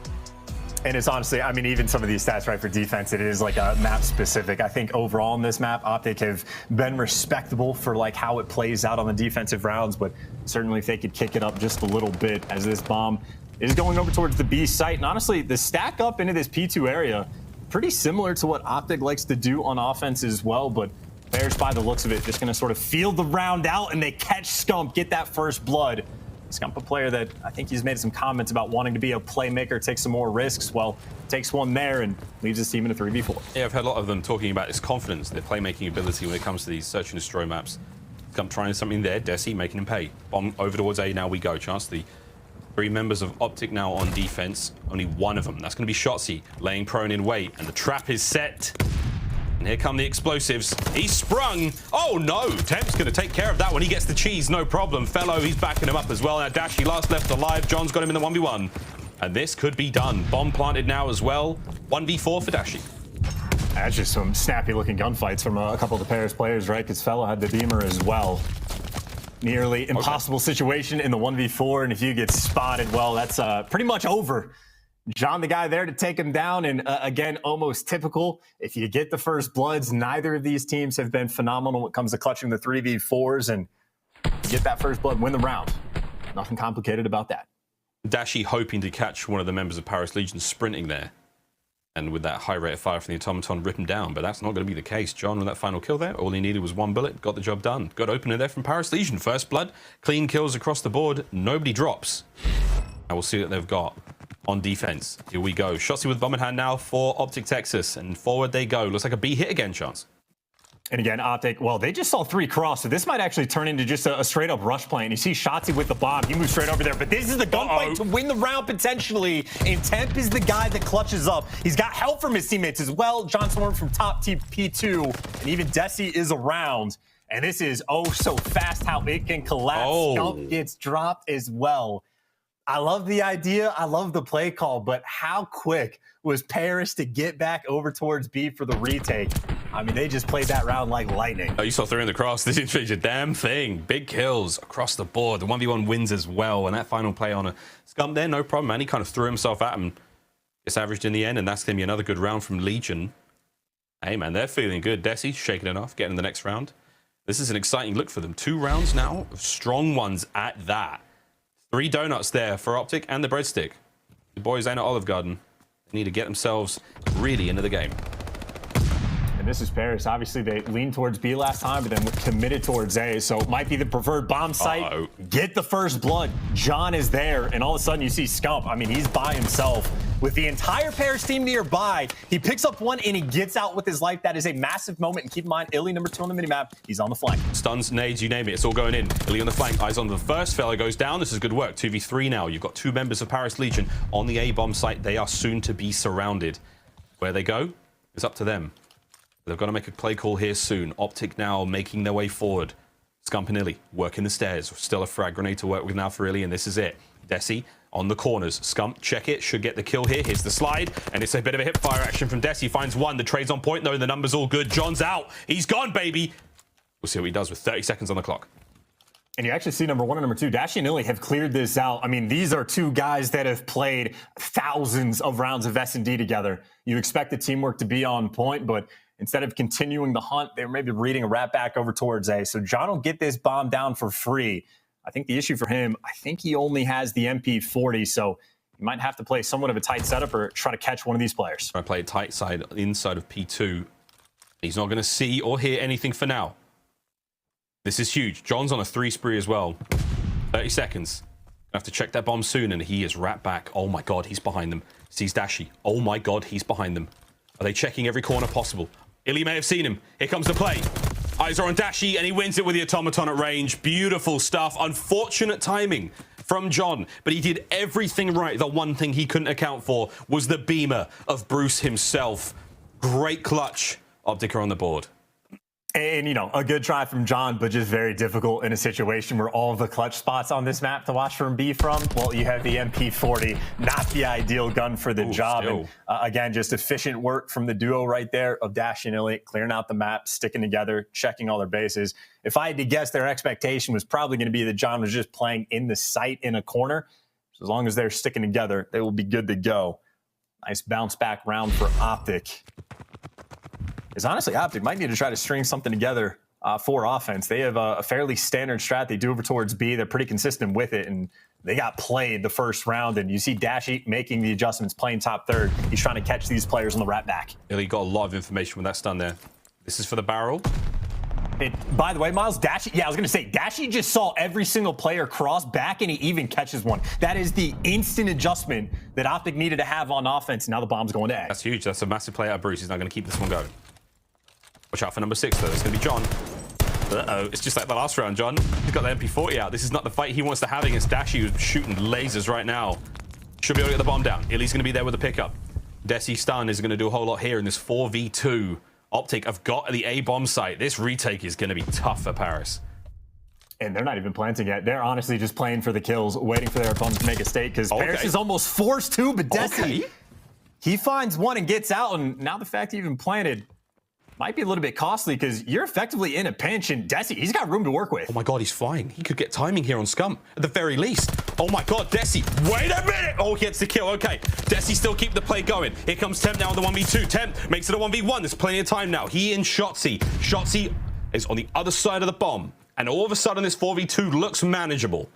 And it's honestly, I mean, even some of these stats, right, for defense, it is like a map specific. I think overall in this map, OpTic have been respectable for like how it plays out on the defensive rounds, but certainly if they could kick it up just a little bit as this bomb is going over towards the B site. And honestly, the stack up into this P2 area, pretty similar to what OpTic likes to do on offense as well, but Bears, by the looks of it, just going to sort of field the round out, and they catch Scump, get that first blood. Scump, a player that I think he's made some comments about wanting to be a playmaker, take some more risks. Well, takes one there and leaves his team in a 3v4. Yeah, I've heard a lot of them talking about his confidence, their playmaking ability when it comes to these Search and Destroy maps. Scump trying something there. Desi making him pay. Bomb over towards A. Now we go. Chance the 3 members of OpTic now on defense. Only one of them. That's going to be Shotzzy laying prone in wait. And the trap is set. And here come the explosives. He's sprung. Oh no, Temp's going to take care of that when he gets the cheese. No problem. Fellow, he's backing him up as well. Now Dashy last left alive. John's got him in the 1v1. And this could be done. Bomb planted now as well. 1v4 for Dashy. That's just some snappy looking gunfights from a couple of the Paris players, right? Because Fellow had the beamer as well. Nearly impossible situation in the 1v4. And if you get spotted, well, that's pretty much over. John, the guy there to take him down, and again, almost typical. If you get the first bloods, neither of these teams have been phenomenal when it comes to clutching the 3v4s, and you get that first blood, win the round. Nothing complicated about that. Dashy hoping to catch one of the members of Paris Legion sprinting there, and with that high rate of fire from the automaton, rip him down, but that's not going to be the case. John, with that final kill there, all he needed was 1 bullet, got the job done. Good opener there from Paris Legion. First blood, clean kills across the board, nobody drops. And we'll see what they've got on defense. Here we go. Shotzzy with bomb in hand now for OpTic Texas, and forward they go. Looks like a B hit again, Chance. And again, OpTic, well, they just saw 3 cross, so this might actually turn into just a straight-up rush play. And you see Shotzzy with the bomb. He moves straight over there, but this is the gunfight to win the round potentially. And Temp is the guy that clutches up. He's got help from his teammates as well. John Storm from top team P2, and even Desi is around. And this is so fast how it can collapse. Scump gets dropped as well. I love the idea. I love the play call, but how quick was Paris to get back over towards B for the retake? I mean, they just played that round like lightning. Oh, you saw 3 in the cross. This didn't change a damn thing. Big kills across the board. The 1v1 wins as well. And that final play on a Scump there, no problem, man. He kind of threw himself at him. Gets averaged in the end, and that's going to be another good round from Legion. Hey, man, they're feeling good. Desi shaking it off, getting the next round. This is an exciting look for them. 2 rounds now, strong ones at that. 3 donuts there for OpTic and the breadstick. The boys ain't at Olive Garden. They need to get themselves really into the game. And this is Paris. Obviously, they leaned towards B last time, but then committed towards A. So it might be the preferred bomb site. Get the first blood. John is there, and all of a sudden you see Scump. I mean, he's by himself with the entire Paris team nearby. He picks up 1 and he gets out with his life. That is a massive moment. And keep in mind, iLLeY number 2 on the minimap. He's on the flank. Stuns, nades, you name it. It's all going in. iLLeY on the flank. Eyes on the first. Fellow goes down. This is good work. 2v3 now. You've got 2 members of Paris Legion on the A bomb site. They are soon to be surrounded. Where they go, it's up to them. They've got to make a play call here soon. OpTic now making their way forward. Scump and iLLeY working the stairs. Still a frag grenade to work with now for iLLeY, and this is it. Desi on the corners. Scump, check it. Should get the kill here. Here's the slide, and it's a bit of a hip fire action from Desi. Finds 1. The trade's on point, though, and the number's all good. John's out. He's gone, baby. We'll see what he does with 30 seconds on the clock. And you actually see number 1 and number 2, Dashy and iLLeY have cleared this out. I mean, these are 2 guys that have played thousands of rounds of S&D together. You expect the teamwork to be on point, but instead of continuing the hunt, they're maybe reading a rat back over towards A. So John will get this bomb down for free. I think the issue for him, I think he only has the MP40, so you might have to play somewhat of a tight setup or try to catch one of these players. I play tight side inside of P2. He's not going to see or hear anything for now. This is huge. John's on a 3 spree as well. 30 seconds. Have to check that bomb soon, and he is wrapped back. Oh my god, he's behind them. Sees Dashy. Oh my god, he's behind them. Are they checking every corner possible? iLLeY may have seen him. Here comes the play. Eyes are on Dashy, and he wins it with the automaton at range. Beautiful stuff. Unfortunate timing from John, but he did everything right. The one thing he couldn't account for was the beamer of Bruce himself. Great clutch. OpTic are on the board. And, you know, a good try from John, but just very difficult in a situation where all of the clutch spots on this map to watch from B from, well, you have the MP40, not the ideal gun for the job. And, again, just efficient work from the duo right there of Dashy and iLLeY, clearing out the map, sticking together, checking all their bases. If I had to guess, their expectation was probably going to be that John was just playing in the site in a corner. So as long as they're sticking together, they will be good to go. Nice bounce back round for OpTic. Is honestly, OpTic might need to try to string something together for offense. They have a fairly standard strat. They do over towards B. They're pretty consistent with it, and they got played the first round. And you see Dashy making the adjustments, playing top 3rd. He's trying to catch these players on the rat back. iLLeY got a lot of information when that's done there. This is for the barrel. By the way, Miles, Dashy, I was going to say, Dashy just saw every single player cross back, and he even catches one. That is the instant adjustment that OpTic needed to have on offense. Now the bomb's going to A. That's huge. That's a massive play out of Bruce. He's not going to keep this one going. Watch out for number 6, though. It's going to be John. Uh-oh, it's just like the last round, John. He's got the MP40 out. This is not the fight he wants to have against Dashy, who's shooting lasers right now. Should be able to get the bomb down. iLLeY's going to be there with the pickup. Desi stun is going to do a whole lot here in this 4v2. OpTic have got the A bomb site. This retake is going to be tough for Paris. And they're not even planting yet. They're honestly just playing for the kills, waiting for their opponent to make a stake, because Paris is almost forced to, but Desi, he finds one and gets out, and now the fact he even planted might be a little bit costly, because you're effectively in a pinch, and Desi, he's got room to work with. Oh my god, he's flying. He could get timing here on Scump, at the very least. Oh my god, Desi, wait a minute! Oh, he gets the kill, okay. Desi still keep the play going. Here comes Temp now on the 1v2. Temp makes it a 1v1. There's plenty of time now. He and Shotzzy. Shotzzy is on the other side of the bomb, and all of a sudden this 4v2 looks manageable.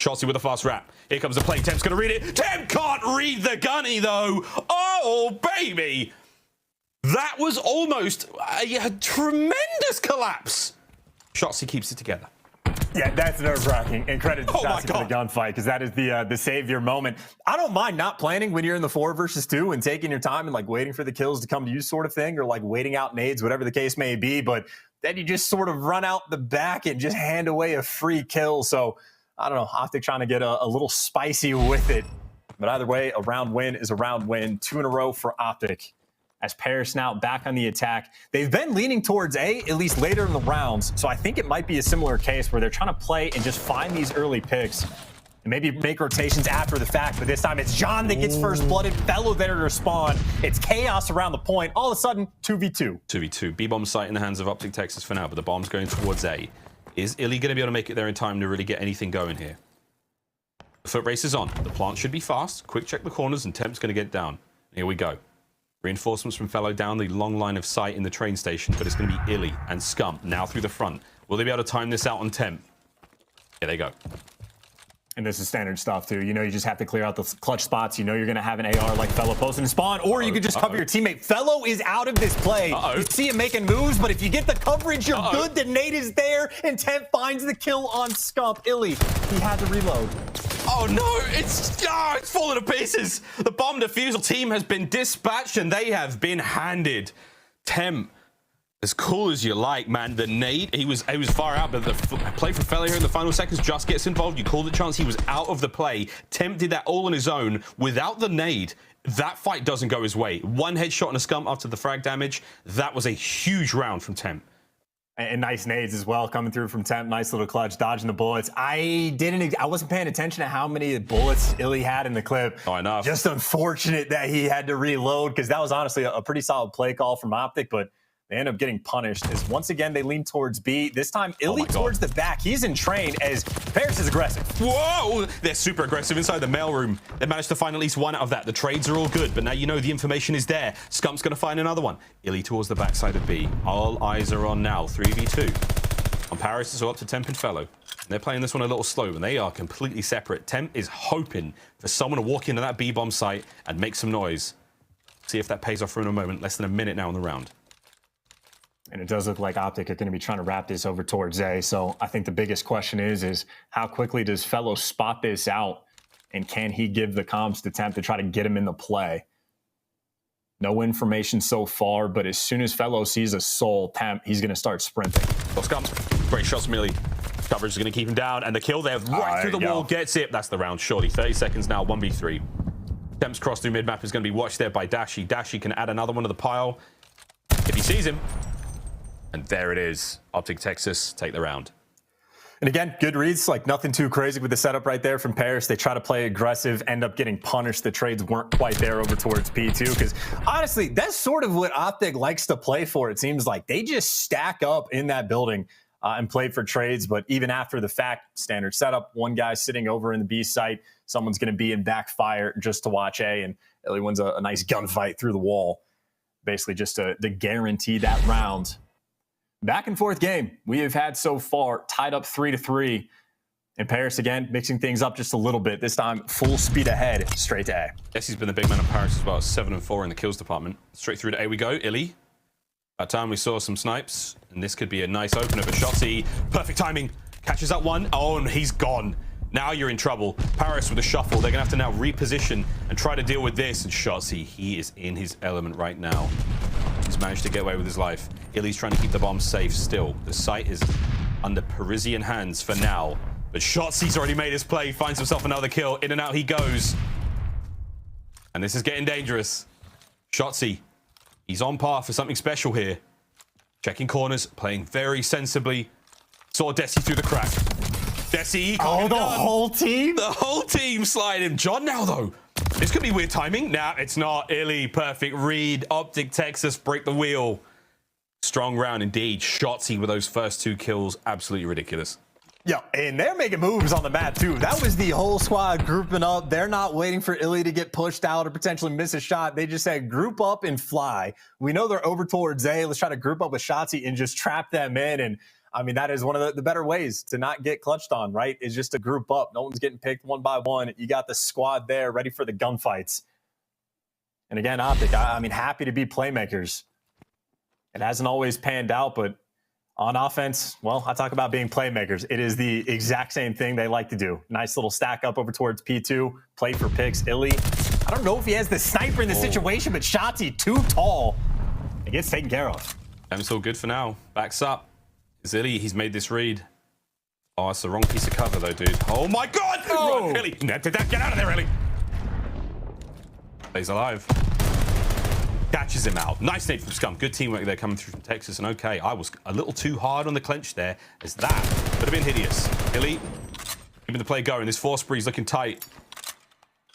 Shotzzy with a fast wrap. Here comes the play. Temp's gonna read it. Temp can't read the gunny though. Oh, baby! That was almost a tremendous collapse. Shotzzy keeps it together. Yeah, that's nerve-wracking. And credit to Shotzzy for the gunfight, because that is the savior moment. I don't mind not planning when you're in the 4 versus 2 and taking your time and like waiting for the kills to come to you sort of thing, or like waiting out nades, whatever the case may be. But then you just sort of run out the back and just hand away a free kill. So I don't know, OpTic trying to get a little spicy with it. But either way, a round win is a round win. 2 in a row for OpTic. As Paris now back on the attack. They've been leaning towards A, at least later in the rounds. So I think it might be a similar case where they're trying to play and just find these early picks and maybe make rotations after the fact. But this time it's John that gets first blooded, Fellow there to respond. It's chaos around the point. All of a sudden, 2v2. 2v2. B-bomb site in the hands of OpTic Texas for now, but the bomb's going towards A. Is iLLeY going to be able to make it there in time to really get anything going here? The foot race is on. The plant should be fast. Quick check the corners, and Temp's going to get down. Here we go. Reinforcements from Fellow down the long line of sight in the train station, but it's going to be iLLeY and Scump now through the front. Will they be able to time this out on Temp? Here they go. And this is standard stuff, too. You know, you just have to clear out the clutch spots. You know you're going to have an AR like Fellow posting spawn, or you could just cover your teammate. Fellow is out of this play. You see him making moves, but if you get the coverage, you're good. The nade is there, and Temp finds the kill on Scump. iLLeY, he had to reload. Oh no, it's falling to pieces. The bomb defusal team has been dispatched and they have been handed. Temp, as cool as you like, man. The nade, he was far out, but the play for Fellow here in the final seconds just gets involved. You call the chance, he was out of the play. Temp did that all on his own without the nade. That fight doesn't go his way. One headshot and a Scump after the frag damage. That was a huge round from Temp. And nice nades as well coming through from Temp. Nice little clutch, dodging the bullets. I wasn't paying attention to how many bullets iLLeY had in the clip. Oh, enough. Just unfortunate that he had to reload, because that was honestly a pretty solid play call from OpTic, but they end up getting punished as once again they lean towards B. This time iLLeY towards the back. He's in train as Paris is aggressive. Whoa! They're super aggressive inside the mailroom. They managed to find at least one out of that. The trades are all good, but now you know the information is there. Scump's going to find another one. iLLeY towards the backside of B. All eyes are on now. 3v2. On Paris, it's all up to Temp and Fellow. They're playing this one a little slow, and they are completely separate. Temp is hoping for someone to walk into that B-bomb site and make some noise. See if that pays off for in a moment. Less than a minute now in the round. And it does look like OpTic are going to be trying to wrap this over towards A. So I think the biggest question is how quickly does Fellow spot this out? And can he give the comms to Temp to try to get him in the play? No information so far, but as soon as Fellow sees a soul Temp, he's going to start sprinting. Well, Scump, great shots from iLLeY. Coverage is going to keep him down, and the kill there right through the wall gets it. That's the round, surely. 30 seconds now, 1v3. Temp's cross through mid-map is going to be watched there by Dashy. Dashy can add another one to the pile if he sees him. And there it is. OpTic Texas take the round. And again, good reads, like nothing too crazy with the setup right there from Paris. They try to play aggressive, end up getting punished. The trades weren't quite there over towards P2, because honestly, that's sort of what OpTic likes to play for. It seems like they just stack up in that building and play for trades. But even after the fact, standard setup, one guy sitting over in the B site, someone's going to be in backfire just to watch A, and iLLeY wins a nice gunfight through the wall, basically just to guarantee that round. Back and forth game we have had so far, tied up 3-3. And Paris again mixing things up just a little bit. This time full speed ahead, straight to A. Yes, he's been the big man of Paris as well. 7-4 in the kills department. Straight through to A we go. iLLeY. That time we saw some snipes, and this could be a nice opener for Shotzzy. Perfect timing. Catches up one. Oh, and he's gone. Now you're in trouble. Paris with a shuffle. They're going to have to now reposition and try to deal with this. And Shotzzy, he is in his element right now. Legion's managed to get away with his life. iLLeY's trying to keep the bomb safe still. The site is under Parisian hands for now. But Shotzzy's already made his play, finds himself another kill. In and out he goes. And this is getting dangerous. Shotzzy, he's on par for something special here. Checking corners, playing very sensibly. Saw Dashy through the crack. Dashy, oh, the whole team? The whole team sliding. John now, though. This could be weird timing. Nah, it's not. iLLeY, perfect read. OpTic Texas, break the wheel. Strong round indeed. Shotzzy with those first 2 kills. Absolutely ridiculous. Yeah, and they're making moves on the map, too. That was the whole squad grouping up. They're not waiting for iLLeY to get pushed out or potentially miss a shot. They just said, group up and fly. We know they're over towards A. Let's try to group up with Shotzzy and just trap them in. And, I mean, that is one of the better ways to not get clutched on, right? Is just to group up. No one's getting picked one by one. You got the squad there ready for the gunfights. And again, OpTic, I mean, happy to be playmakers. It hasn't always panned out, but on offense, well, I talk about being playmakers. It is the exact same thing they like to do. Nice little stack up over towards P2, play for picks. iLLeY, I don't know if he has the sniper in the situation, but Shotzzy too tall. It gets taken care of. And it's all good for now. Backs up. It's iLLeY, he's made this read. Oh, it's the wrong piece of cover though, dude. Oh my God! Oh. iLLeY, get out of there, iLLeY. Stays alive. Catches him out. Nice nade from Scump. Good teamwork there coming through from Texas. And okay, I was a little too hard on the clench there, as that could have been hideous. iLLeY, keeping the play going. This 4 spree's looking tight.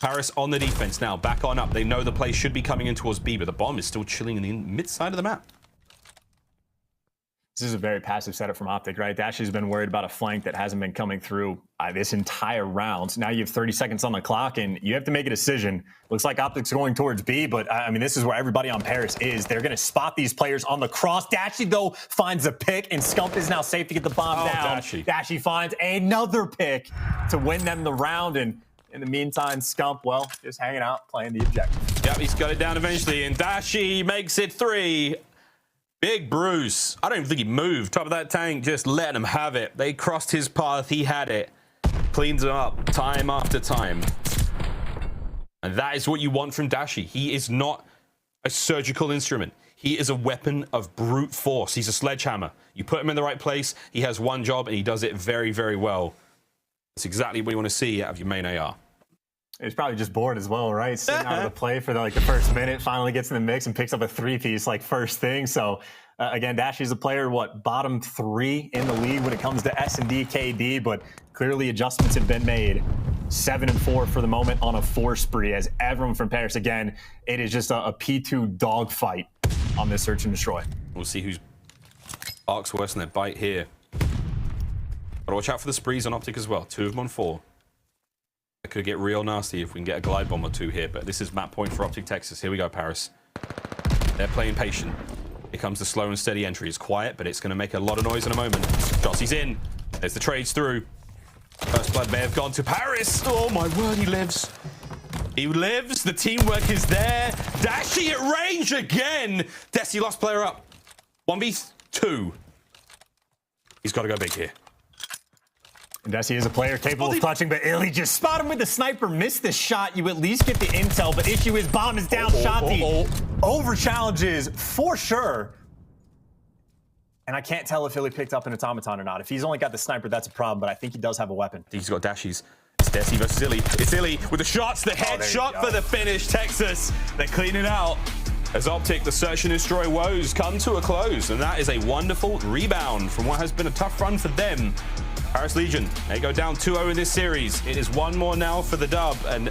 Paris on the defense now, back on up. They know the play should be coming in towards B, but the bomb is still chilling in the mid side of the map. This is a very passive setup from OpTic, right? Dashy's been worried about a flank that hasn't been coming through this entire round. Now you have 30 seconds on the clock, and you have to make a decision. Looks like OpTic's going towards B, but I mean, this is where everybody on Paris is. They're going to spot these players on the cross. Dashy, though, finds a pick, and Scump is now safe to get the bomb down. Dashy finds another pick to win them the round, and in the meantime, Scump, well, just hanging out, playing the objective. Yep, he's got it down eventually, and Dashy makes it 3. Big Bruce. I don't even think he moved. Top of that tank, just letting him have it. They crossed his path. He had it. Cleans him up time after time. And that is what you want from Dashy. He is not a surgical instrument. He is a weapon of brute force. He's a sledgehammer. You put him in the right place, he has one job, and he does it very, very well. That's exactly what you want to see out of your main AR. He's probably just bored as well, right? Sitting out of the play for the first minute, finally gets in the mix and picks up a 3-piece first thing. So again, Dashy's a player, bottom 3 in the league when it comes to S&D KD, but clearly adjustments have been made. 7-4 for the moment on a 4 spree as everyone from Paris, again, it is just a P2 dogfight on this search and destroy. We'll see who's arcs worse than their bite here. Gotta watch out for the sprees on OpTic as well. 2 of them on 4. It could get real nasty if we can get a glide bomb or 2 here, but this is map point for OpTic Texas. Here we go, Paris. They're playing patient. Here comes the slow and steady entry. It's quiet, but it's going to make a lot of noise in a moment. Shotzy's in. There's the trades through. First blood may have gone to Paris. Oh my word, he lives. He lives. The teamwork is there. Dashy at range again. Dashy lost player up. 1v2. He's got to go big here. And Dashy is a player capable of clutching, but iLLeY just spot him with the sniper, missed the shot. You at least get the intel, but issue is bomb is down. Shotzzy over challenges for sure. And I can't tell if iLLeY picked up an automaton or not. If he's only got the sniper, that's a problem, but I think he does have a weapon. He's got Dashies. It's Dashy versus iLLeY. It's iLLeY with the shots, the headshot for the finish. Texas, they clean it out. As OpTic, the search and destroy woes come to a close, and that is a wonderful rebound from what has been a tough run for them. Paris Legion, they go down 2-0 in this series. It is 1 more now for the dub, and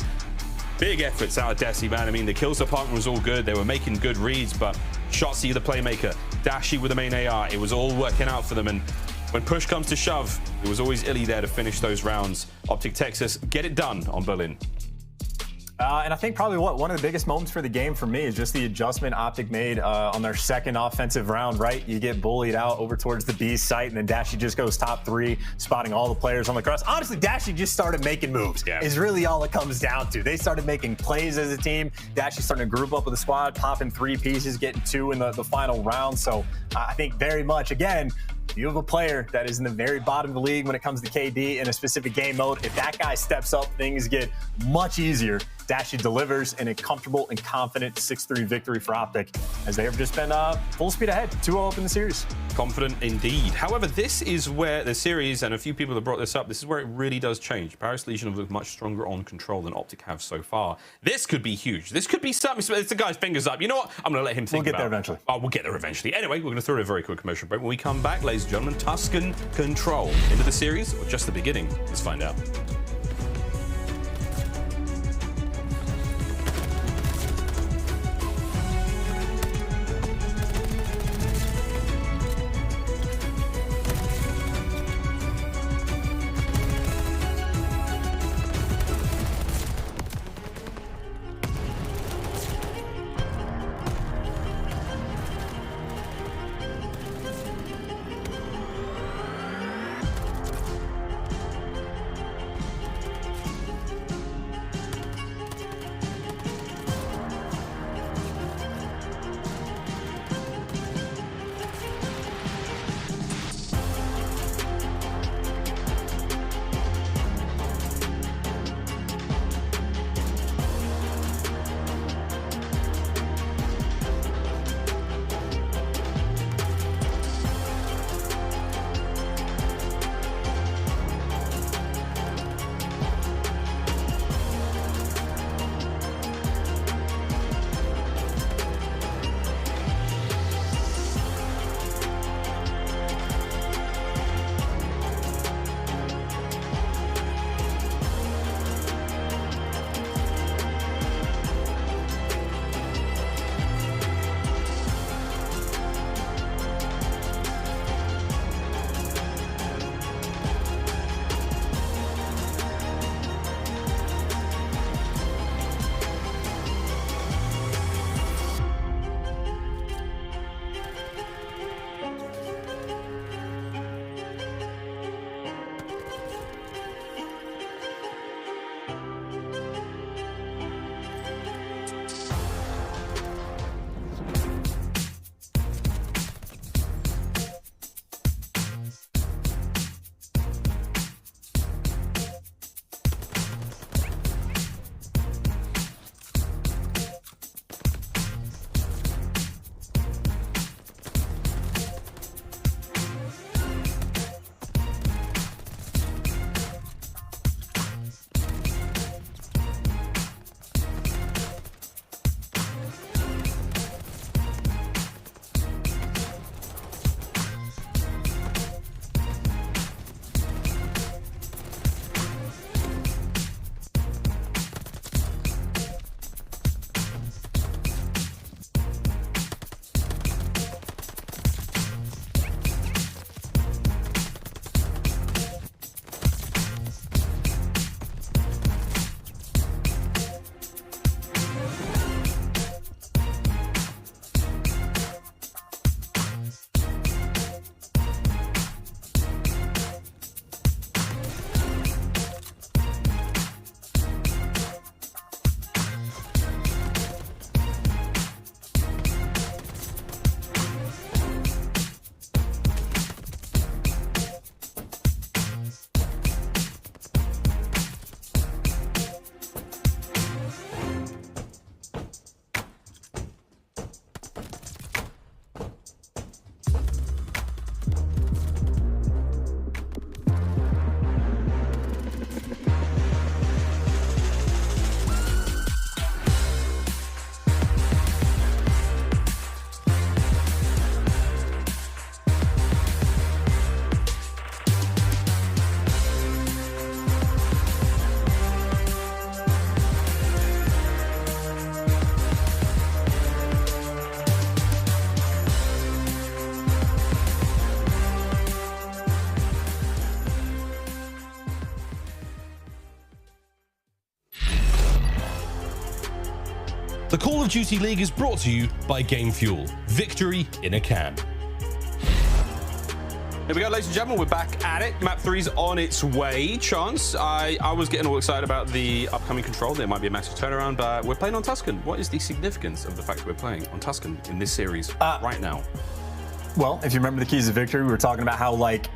big efforts out of Dashy, man. I mean, the kills department was all good. They were making good reads, but Shotzzy, the playmaker, Dashy with the main AR, it was all working out for them. And when push comes to shove, it was always iLLeY there to finish those rounds. OpTic Texas get it done on Berlin. And I think probably one of the biggest moments for the game for me is just the adjustment OpTic made on their second offensive round, right? You get bullied out over towards the B site, and then Dashy just goes top 3, spotting all the players on the cross. Honestly, Dashy just started making moves, is really all it comes down to. They started making plays as a team. Dashy starting to group up with the squad, popping 3 pieces, getting 2 in the final round. So I think very much, again, you have a player that is in the very bottom of the league when it comes to KD in a specific game mode. If that guy steps up, things get much easier Dashy delivers in a comfortable and confident 6-3 victory for OpTic, as they have just been full speed ahead, 2-0 up in the series. Confident indeed. However, this is where the series, and a few people have brought this up, this is where it really does change. Paris Legion have looked much stronger on control than OpTic have so far. This could be huge. This could be something. It's the guy's fingers up. You know what? I'm going to let him think We'll get about there eventually. Oh, we'll get there eventually. Anyway, we're going to throw a very quick commercial break. When we come back, ladies and gentlemen, Tuscan control. Into the series or just the beginning? Let's find out. The Call of Duty League is brought to you by Game Fuel. Victory in a can. Here we go, ladies and gentlemen, we're back at it. Map 3's on its way. Chance, I was getting all excited about the upcoming control. There might be a massive turnaround, but we're playing on Tuscan. What is the significance of the fact that we're playing on Tuscan in this series right now? Well, if you remember the keys to victory, we were talking about how, like,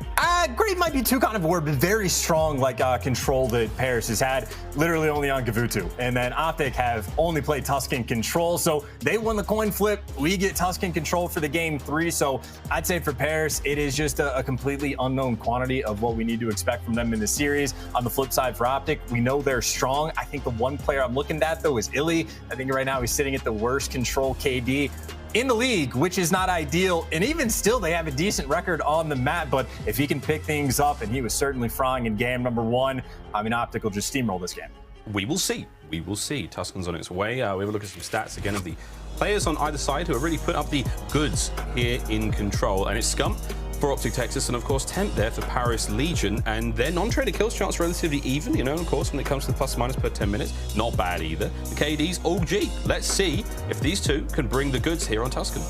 great might be too kind of a word, but very strong, like, control that Paris has had literally only on Gavutu. And then OpTic have only played Tuscan control. So they won the coin flip. We get Tuscan control for the game 3. So I'd say for Paris, it is just a completely unknown quantity of what we need to expect from them in the series. On the flip side for OpTic, we know they're strong. I think the one player I'm looking at, though, is iLLeY. I think right now he's sitting at the worst control KD in the league, which is not ideal. And even still, they have a decent record on the map. But if he can pick things up, and he was certainly frying in game number 1, I mean, OpTic will just steamroll this game. We will see. We will see. Tuscan's on its way. We have a look at some stats again of the players on either side who are really putting up the goods here in control. And it's Scump for OpTic Texas, and of course Temp there for Paris Legion, and their non-traded kills chance relatively even, you know, of course, when it comes to the plus minus per 10 minutes, not bad either. The KD's all G. Let's see if these two can bring the goods here on Tuscan.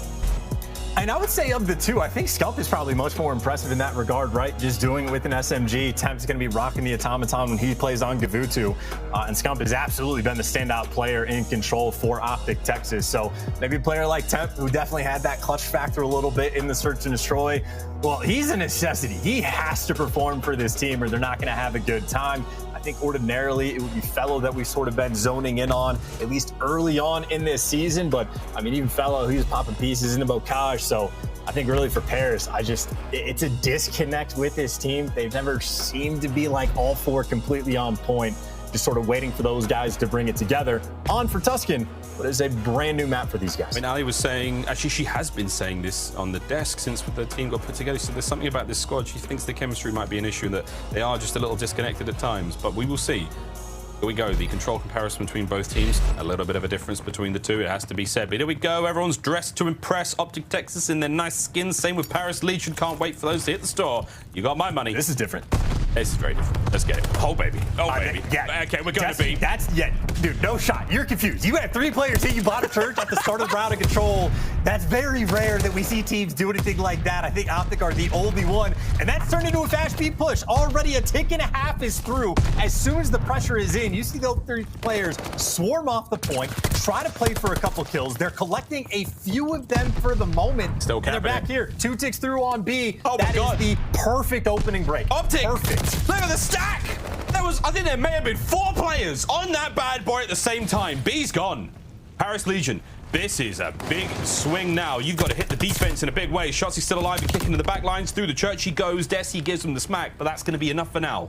And I would say of the two, I think Scump is probably much more impressive in that regard, right? Just doing it with an SMG. Temp's going to be rocking the automaton when he plays on Gavutu. And Scump has absolutely been the standout player in control for OpTic Texas. So maybe a player like Temp, who definitely had that clutch factor a little bit in the search and destroy, well, he's a necessity. He has to perform for this team or they're not going to have a good time. I think ordinarily it would be Fellow that we've sort of been zoning in on, at least early on in this season. But I mean, even Fellow, he was popping pieces into Bocage. So I think really for Paris, it's a disconnect with this team. They've never seemed to be like all 4 completely on point, just sort of waiting for those guys to bring it together. On for Tuscan, but it's a brand new map for these guys. I mean, aLLeY was saying, actually she has been saying this on the desk since the team got put together. So there's something about this squad. She thinks the chemistry might be an issue and that they are just a little disconnected at times, but we will see. Here we go, the control comparison between both teams. A little bit of a difference between the two, it has to be said. But here we go, everyone's dressed to impress. OpTic Texas in their nice skins. Same with Paris Legion. Can't wait for those to hit the store. You got my money. This is different. This is very different. Let's get it. Oh, baby. Oh, baby. Yeah. Okay, we're going to be. Dude, no shot. You're confused. You had 3 players hit you bottom church at the start of the round of control. That's very rare that we see teams do anything like that. I think OpTic are the only one. And that's turned into a fast speed push. Already a tick and a half is through. As soon as the pressure is in, you see those 3 players swarm off the point, try to play for a couple kills. They're collecting a few of them for the moment. Still and they're back here. 2 ticks through on B. Oh my God. That is the perfect opening break. OpTic. Perfect. Look at the stack. I think there may have been 4 players on that bad boy at the same time. B's gone. Paris Legion. This is a big swing now. You've got to hit the defense in a big way. Shotzzy still alive and kicking to the back lines. Through the church he goes. Dashy gives him the smack, but that's going to be enough for now.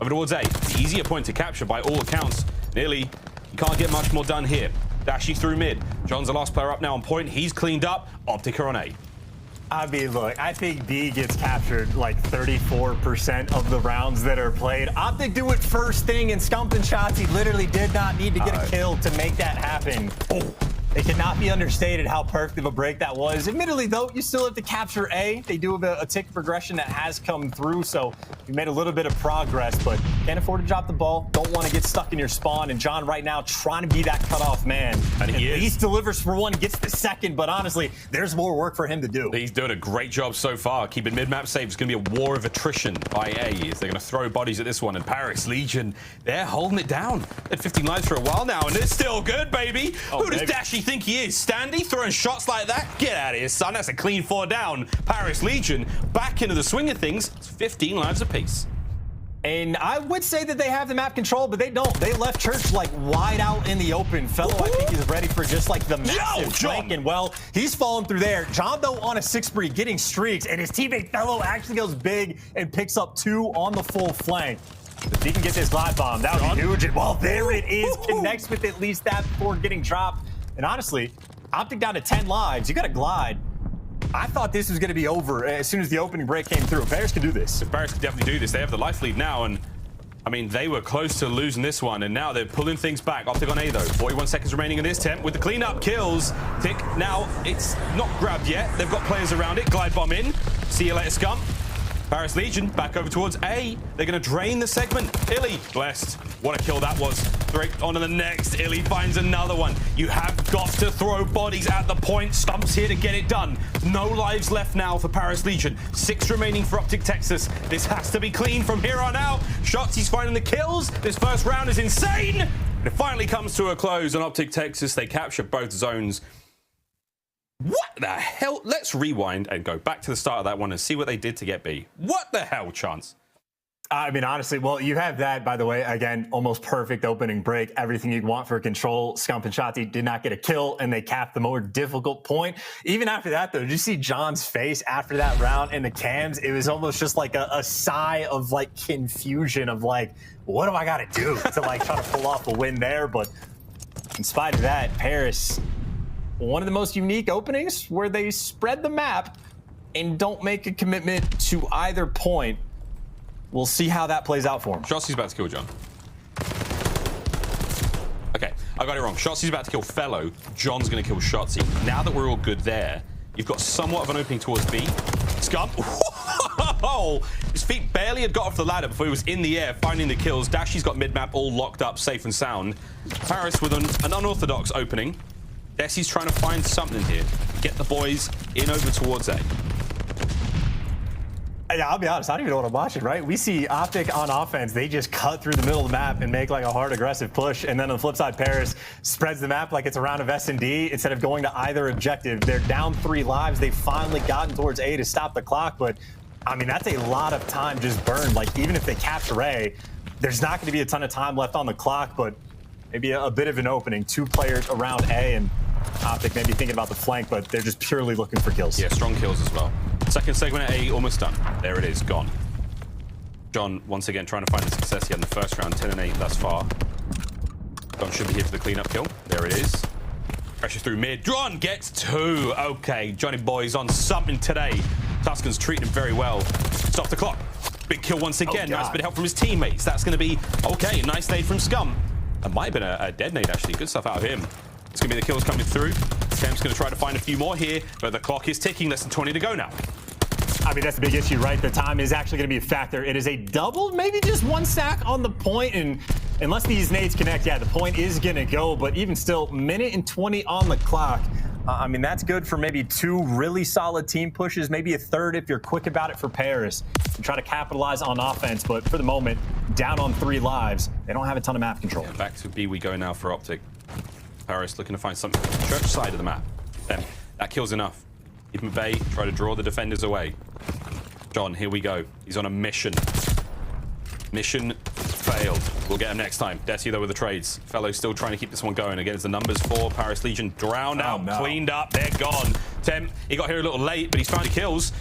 Over towards A. The easier point to capture by all accounts. Nearly, you can't get much more done here. Dashy through mid. John's the last player up now on point. He's cleaned up. OpTic are on A. I mean, look, I think B gets captured like 34% of the rounds that are played. OpTic do it first thing, and Scump and Shotzzy literally did not need to get a kill to make that happen. Oh. It cannot be understated how perfect of a break that was. Admittedly, though, you still have to capture A. They do have a tick progression that has come through, so you made a little bit of progress, but can't afford to drop the ball. Don't want to get stuck in your spawn, and John right now trying to be that cutoff man. And he at least delivers for 1, gets the second, but honestly, there's more work for him to do. He's doing a great job so far, keeping mid-map safe. It's going to be a war of attrition by A as they're going to throw bodies at this one, and Paris Legion, they're holding it down. They had 15 lives for a while now, and it's still good, baby. Who does Dashy think he is? Standy throwing shots like that? Get out of here, son. That's a clean 4 down. Paris Legion back into the swing of things. It's 15 lives apiece. And I would say that they have the map control, but they don't. They left Church like wide out in the open. Fellow, I think, is ready for just like the massive flank. And well, he's falling through there. John, though, on a 6 spree, getting streaks, and his teammate Fellow actually goes big and picks up 2 on the full flank. If he can get this glide bomb, that would be huge. And well, there it is. Connects with at least that before getting dropped. And honestly, OpTic down to 10 lives. You got to glide. I thought this was going to be over as soon as the opening break came through. Paris can do this. Paris can definitely do this. They have the life lead now, and I mean, they were close to losing this one, and now they're pulling things back. OpTic on A, though. 41 seconds remaining in this Temp with the cleanup kills. Tick, now it's not grabbed yet. They've got players around it. Glide bomb in. See you later, Scump. Paris Legion back over towards A. They're going to drain the segment. iLLeY, blessed. What a kill that was. Straight on to the next. iLLeY finds another one. You have got to throw bodies at the point. Stump's here to get it done. No lives left now for Paris Legion. 6 remaining for OpTic Texas. This has to be clean from here on out. Shotzzy's finding the kills. This first round is insane. And it finally comes to a close on OpTic Texas. They capture both zones. What the hell? Let's rewind and go back to the start of that one and see what they did to get B. What the hell, Chance? I mean, honestly, well, you have that, by the way, again, almost perfect opening break. Everything you'd want for control. Scump and Shotzzy did not get a kill, and they capped the more difficult point. Even after that, though, did you see John's face after that round in the cams? It was almost just like a sigh of, like, confusion of, like, what do I got to do to, like, try to pull off a win there? But in spite of that, Paris, one of the most unique openings where they spread the map and don't make a commitment to either point. We'll see how that plays out for him. Shotzzy's about to kill John. Okay, I got it wrong. Shotzzy's about to kill Fellow. John's going to kill Shotzzy. Now that we're all good there, you've got somewhat of an opening towards B. Scump. His feet barely had got off the ladder before he was in the air, finding the kills. Dashy's got mid-map all locked up, safe and sound. Paris with an unorthodox opening. Desi's trying to find something here. Get the boys in over towards A. Yeah, I'll be honest, I don't even know what I'm watching, right? We see OpTic on offense. They just cut through the middle of the map and make like a hard aggressive push. And then on the flip side, Paris spreads the map like it's a round of S&D. Instead of going to either objective, they're down 3 lives. They've finally gotten towards A to stop the clock. But, I mean, that's a lot of time just burned. Like, even if they capture A, there's not going to be a ton of time left on the clock, but maybe a bit of an opening. 2 players around A, and OpTic maybe thinking about the flank, but they're just purely looking for kills. Yeah, strong kills as well. Second segment at A, almost done. There it is, gone. John, once again, trying to find the success he had in the first round, 10 and 8 thus far. John should be here for the cleanup kill. There it is. Pressure through mid. John gets 2. Okay, Johnny boy's on something today. Tuscan's treating him very well. Stop the clock. Big kill once again. Nice bit of help from his teammates. That's going to be okay. Nice nade from Scump. That might have been a dead nade, actually. Good stuff out of him. It's going to be the kills coming through. Temp's going to try to find a few more here, but the clock is ticking. Less than 20 to go now. I mean, that's the big issue, right? The time is actually going to be a factor. It is a double, maybe just 1 stack on the point, and unless these nades connect, yeah, the point is going to go, but even still, 1:20 on the clock. I mean, that's good for maybe 2 really solid team pushes, maybe a third if you're quick about it for Paris, and try to capitalize on offense, but for the moment, down on 3 lives, they don't have a ton of map control. Yeah, back to B we go now for OpTic. Paris looking to find something on the church side of the map. Then that kills enough. Keep him at bay, try to draw the defenders away. John, here we go. He's on a mission. Mission failed. We'll get him next time. Dashy, though, with the trades. Fellow still trying to keep this one going. Again, it's the numbers for Paris Legion. Drowned out, cleaned up, they're gone. Temp, he got here a little late, but he's found the kills.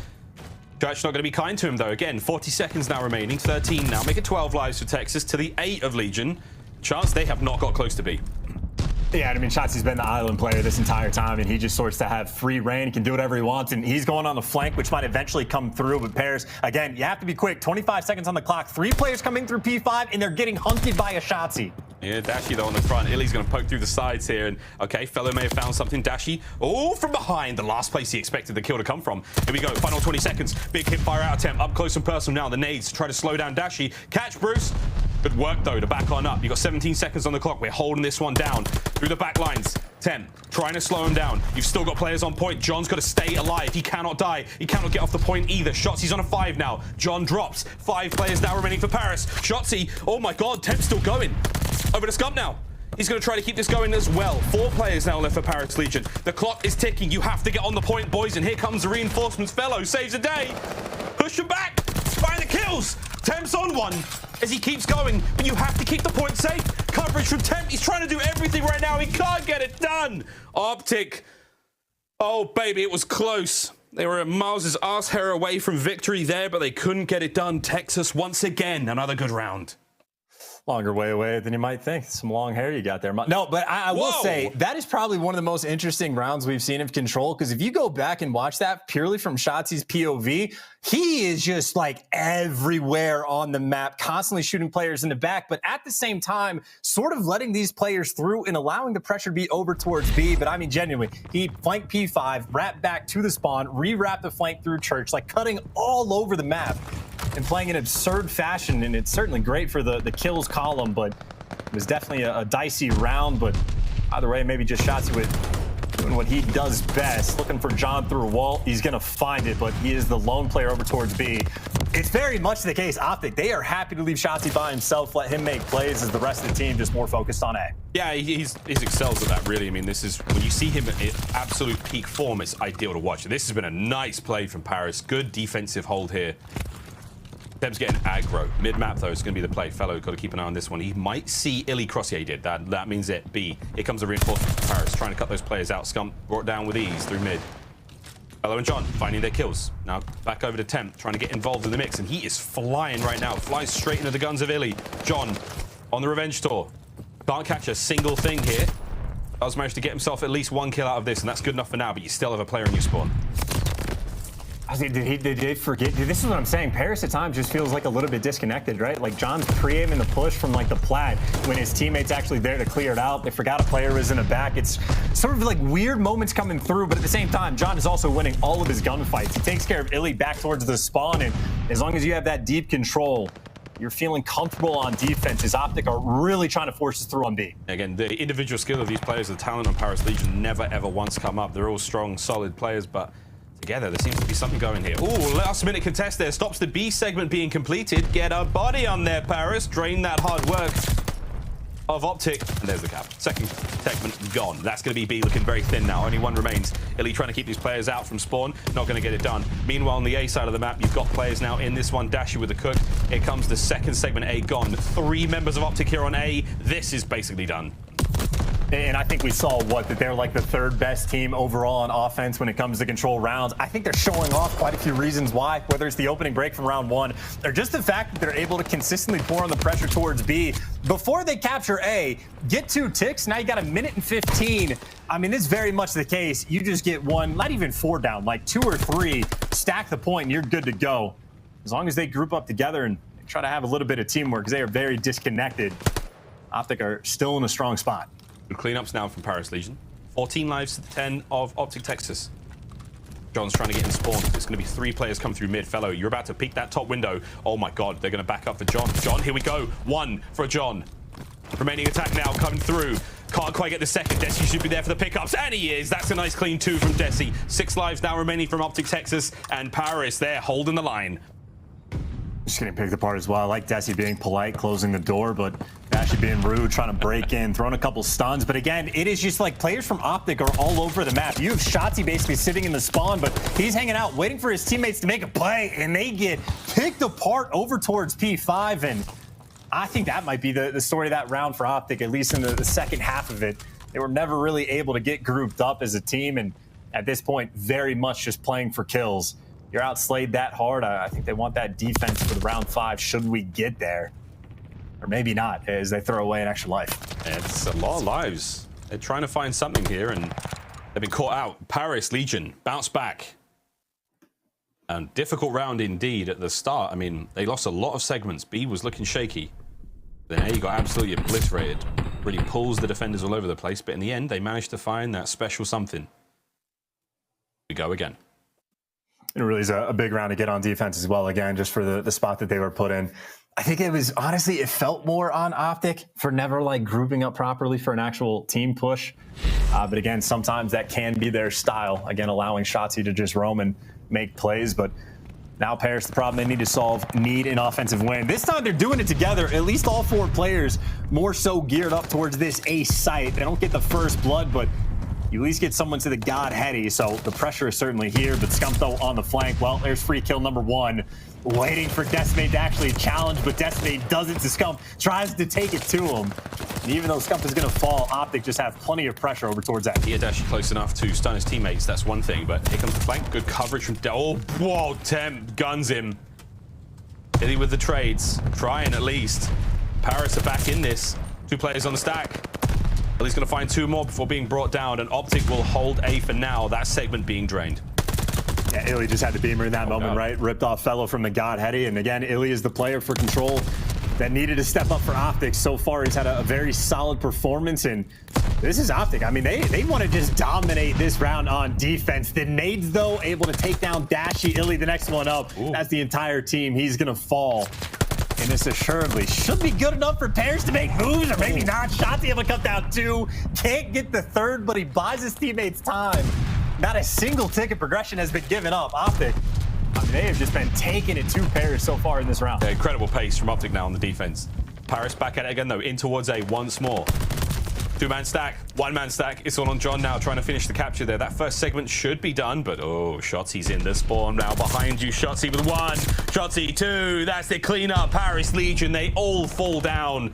Church not going to be kind to him, though. Again, 40 seconds now remaining. 13 now. Make it 12 lives for Texas to the 8 of Legion. Chance they have not got close to B. Yeah, I mean, Shotzzy's been the island player this entire time, and he just sorts to have free reign. He can do whatever he wants, and he's going on the flank, which might eventually come through. But Paris, again, you have to be quick. 25 seconds on the clock. 3 players coming through P5, and they're getting hunted by a Shotzzy. Yeah, Dashy, though, on the front. iLLeY's going to poke through the sides here, and, okay, Fellow may have found something. Dashy, oh, from behind, the last place he expected the kill to come from. Here we go, final 20 seconds. Big hip fire out attempt, up close and personal now. The nades to try to slow down Dashy. Catch, Bruce. Good work, though, to back on up. You've got 17 seconds on the clock. We're holding this one down through the back lines. 10, trying to slow him down. You've still got players on point. John's got to stay alive. He cannot die. He cannot get off the point either. Shotzzy's on a 5 now. John drops. 5 players now remaining for Paris. Shotzzy, oh my God, Temp's still going. Over to Scump now. He's going to try to keep this going as well. 4 players now left for Paris Legion. The clock is ticking. You have to get on the point, boys. And here comes the reinforcements. Fellow saves the day. Push him back. Find the kills. Temp's on one as he keeps going, but you have to keep the point safe. Coverage from Temp. He's trying to do everything right now. He can't get it done. OpTic. Oh, baby, it was close. They were a Miles' ass hair away from victory there, but they couldn't get it done. Texas, once again, another good round. Longer way away than you might think. Some long hair you got there. No, but I will say that is probably one of the most interesting rounds we've seen of Control, because if you go back and watch that purely from Shotzzy's POV, he is just like everywhere on the map, constantly shooting players in the back, but at the same time, sort of letting these players through and allowing the pressure to be over towards B. But I mean, genuinely, he flanked P5, wrapped back to the spawn, re-wrapped the flank through Church, like cutting all over the map and playing in absurd fashion. And it's certainly great for the kills column, but it was definitely a dicey round. But either way, maybe just Shotzzy with doing what he does best, looking for John through a wall. He's going to find it, but he is the lone player over towards B. It's very much the case, OpTic. They are happy to leave Shotzzy by himself, let him make plays, as the rest of the team just more focused on A. Yeah, he's excels at that, really. I mean, this is, when you see him at absolute peak form, it's ideal to watch. This has been a nice play from Paris. Good defensive hold here. Them's getting aggro. Mid-map, though, is going to be the play. Fellow, got to keep an eye on this one. He might see iLLeY cross. Yeah, he did. That means it. B. Here comes the reinforcement from Paris, trying to cut those players out. Scump brought down with ease through mid. Fellow and John finding their kills. Now back over to Temp, trying to get involved in the mix, and he is flying right now. Flies straight into the guns of iLLeY. John on the revenge tour. Can't catch a single thing here. Does manage to get himself at least one kill out of this, and that's good enough for now, but you still have a player in your spawn. Did they forget? Dude, this is what I'm saying. Paris at times just feels like a little bit disconnected, right? Like John's pre-aiming the push from like the plat when his teammate's actually there to clear it out. They forgot a player was in the back. It's sort of like weird moments coming through, but at the same time, John is also winning all of his gunfights. He takes care of iLLeY back towards the spawn, and as long as you have that deep control, you're feeling comfortable on defense, as OpTic are really trying to force us through on B. Again, the individual skill of these players, the talent on Paris Legion never ever once come up. They're all strong, solid players, but together, there seems to be something going here. Ooh, last minute contest there. Stops the B segment being completed. Get a body on there, Paris. Drain that hard work of OpTic. And there's the cap. Second segment gone. That's going to be B looking very thin now. Only one remains. iLLeY trying to keep these players out from spawn. Not going to get it done. Meanwhile, on the A side of the map, you've got players now in this one. Dashy with the cook. Here comes the second segment A gone. 3 members of OpTic here on A. This is basically done. And I think we saw that they're like the 3rd best team overall on offense when it comes to control rounds. I think they're showing off quite a few reasons why, whether it's the opening break from round 1 or just the fact that they're able to consistently pour on the pressure towards B. Before they capture A, get 2 ticks, now you got 1 minute and 15. I mean, this is very much the case. You just get 1, not even 4 down, like 2 or 3, stack the point and you're good to go. As long as they group up together and try to have a little bit of teamwork, because they are very disconnected. OpTic are still in a strong spot. Good cleanups now from Paris Legion. 14 lives to 10 of OpTic Texas. John's trying to get in spawn. There's going to be 3 players come through mid. Fellow, you're about to peek that top window. Oh my god, they're going to back up for John. John, here we go. 1 for John. Remaining attack now coming through. Can't quite get the second. Dashy should be there for the pickups, and he is. That's a nice clean 2 from Dashy. 6 lives now remaining from OpTic Texas, and Paris there holding the line. Just getting picked apart as well. I like Dashy being polite, closing the door, but Dashy being rude, trying to break in, throwing a couple stuns. But again, it is just like players from OpTic are all over the map. You have Shotzzy basically sitting in the spawn, but he's hanging out, waiting for his teammates to make a play, and they get picked apart over towards P5. And I think that might be the story of that round for OpTic, at least in the second half of it. They were never really able to get grouped up as a team, and at this point, very much just playing for kills. You're outslayed that hard. I think they want that defense for the round 5 should we get there. Or maybe not, as they throw away an extra life. It's a lot of lives. They're trying to find something here, and they've been caught out. Paris Legion bounce back. And difficult round indeed at the start. I mean, they lost a lot of segments. B was looking shaky. Then A got absolutely obliterated. Really pulls the defenders all over the place, but in the end, they managed to find that special something. We go again. It really is a big round to get on defense as well, again, just for the spot that they were put in. I think it was, honestly, it felt more on OpTic for never like grouping up properly for an actual team push. But again, sometimes that can be their style. Again, allowing Shotzzy to just roam and make plays. But now Paris, the problem they need to solve, need an offensive win. This time they're doing it together. At least all 4 players more so geared up towards this ace site. They don't get the first blood, but you at least get someone to the God Heady, so the pressure is certainly here. But Scump, though, on the flank. Well, there's free kill number 1. Waiting for Decimate to actually challenge, but Decimate does it to Scump. Tries to take it to him. And even though Scump is going to fall, OpTic just have plenty of pressure over towards that. He had actually close enough to stun his teammates. That's one thing, but here comes the flank. Good coverage from... Oh, whoa, Temp guns him. iLLeY with the trades. Trying at least. Paris are back in this. 2 players on the stack. iLLeY's going to find 2 more before being brought down, and OpTic will hold A for now. That segment being drained. Yeah, iLLeY just had the beamer in that moment, right? Ripped off fellow from the God Heady. And again, iLLeY is the player for control that needed to step up for OpTic. So far, he's had a very solid performance. And this is OpTic. I mean, they want to just dominate this round on defense. The nades, though, able to take down Dashy, iLLeY, the next one up. Ooh. That's the entire team. He's going to fall. and this assuredly should be good enough for pairs to make moves, or maybe not. Shotzzy able to come down 2. Can't get the 3rd, but he buys his teammates time. Not a single ticket progression has been given up. OpTic, I mean, they have just been taking it to pairs so far in this round. Yeah, incredible pace from OpTic now on the defense. Paris back at it again, though, in towards A once more. 2-man stack, 1-man stack. It's all on John now, trying to finish the capture there. That first segment should be done, but oh, Shotzzy's in the spawn now behind you. Shotzzy with 1, Shotzzy 2. That's the cleanup. Paris Legion, they all fall down.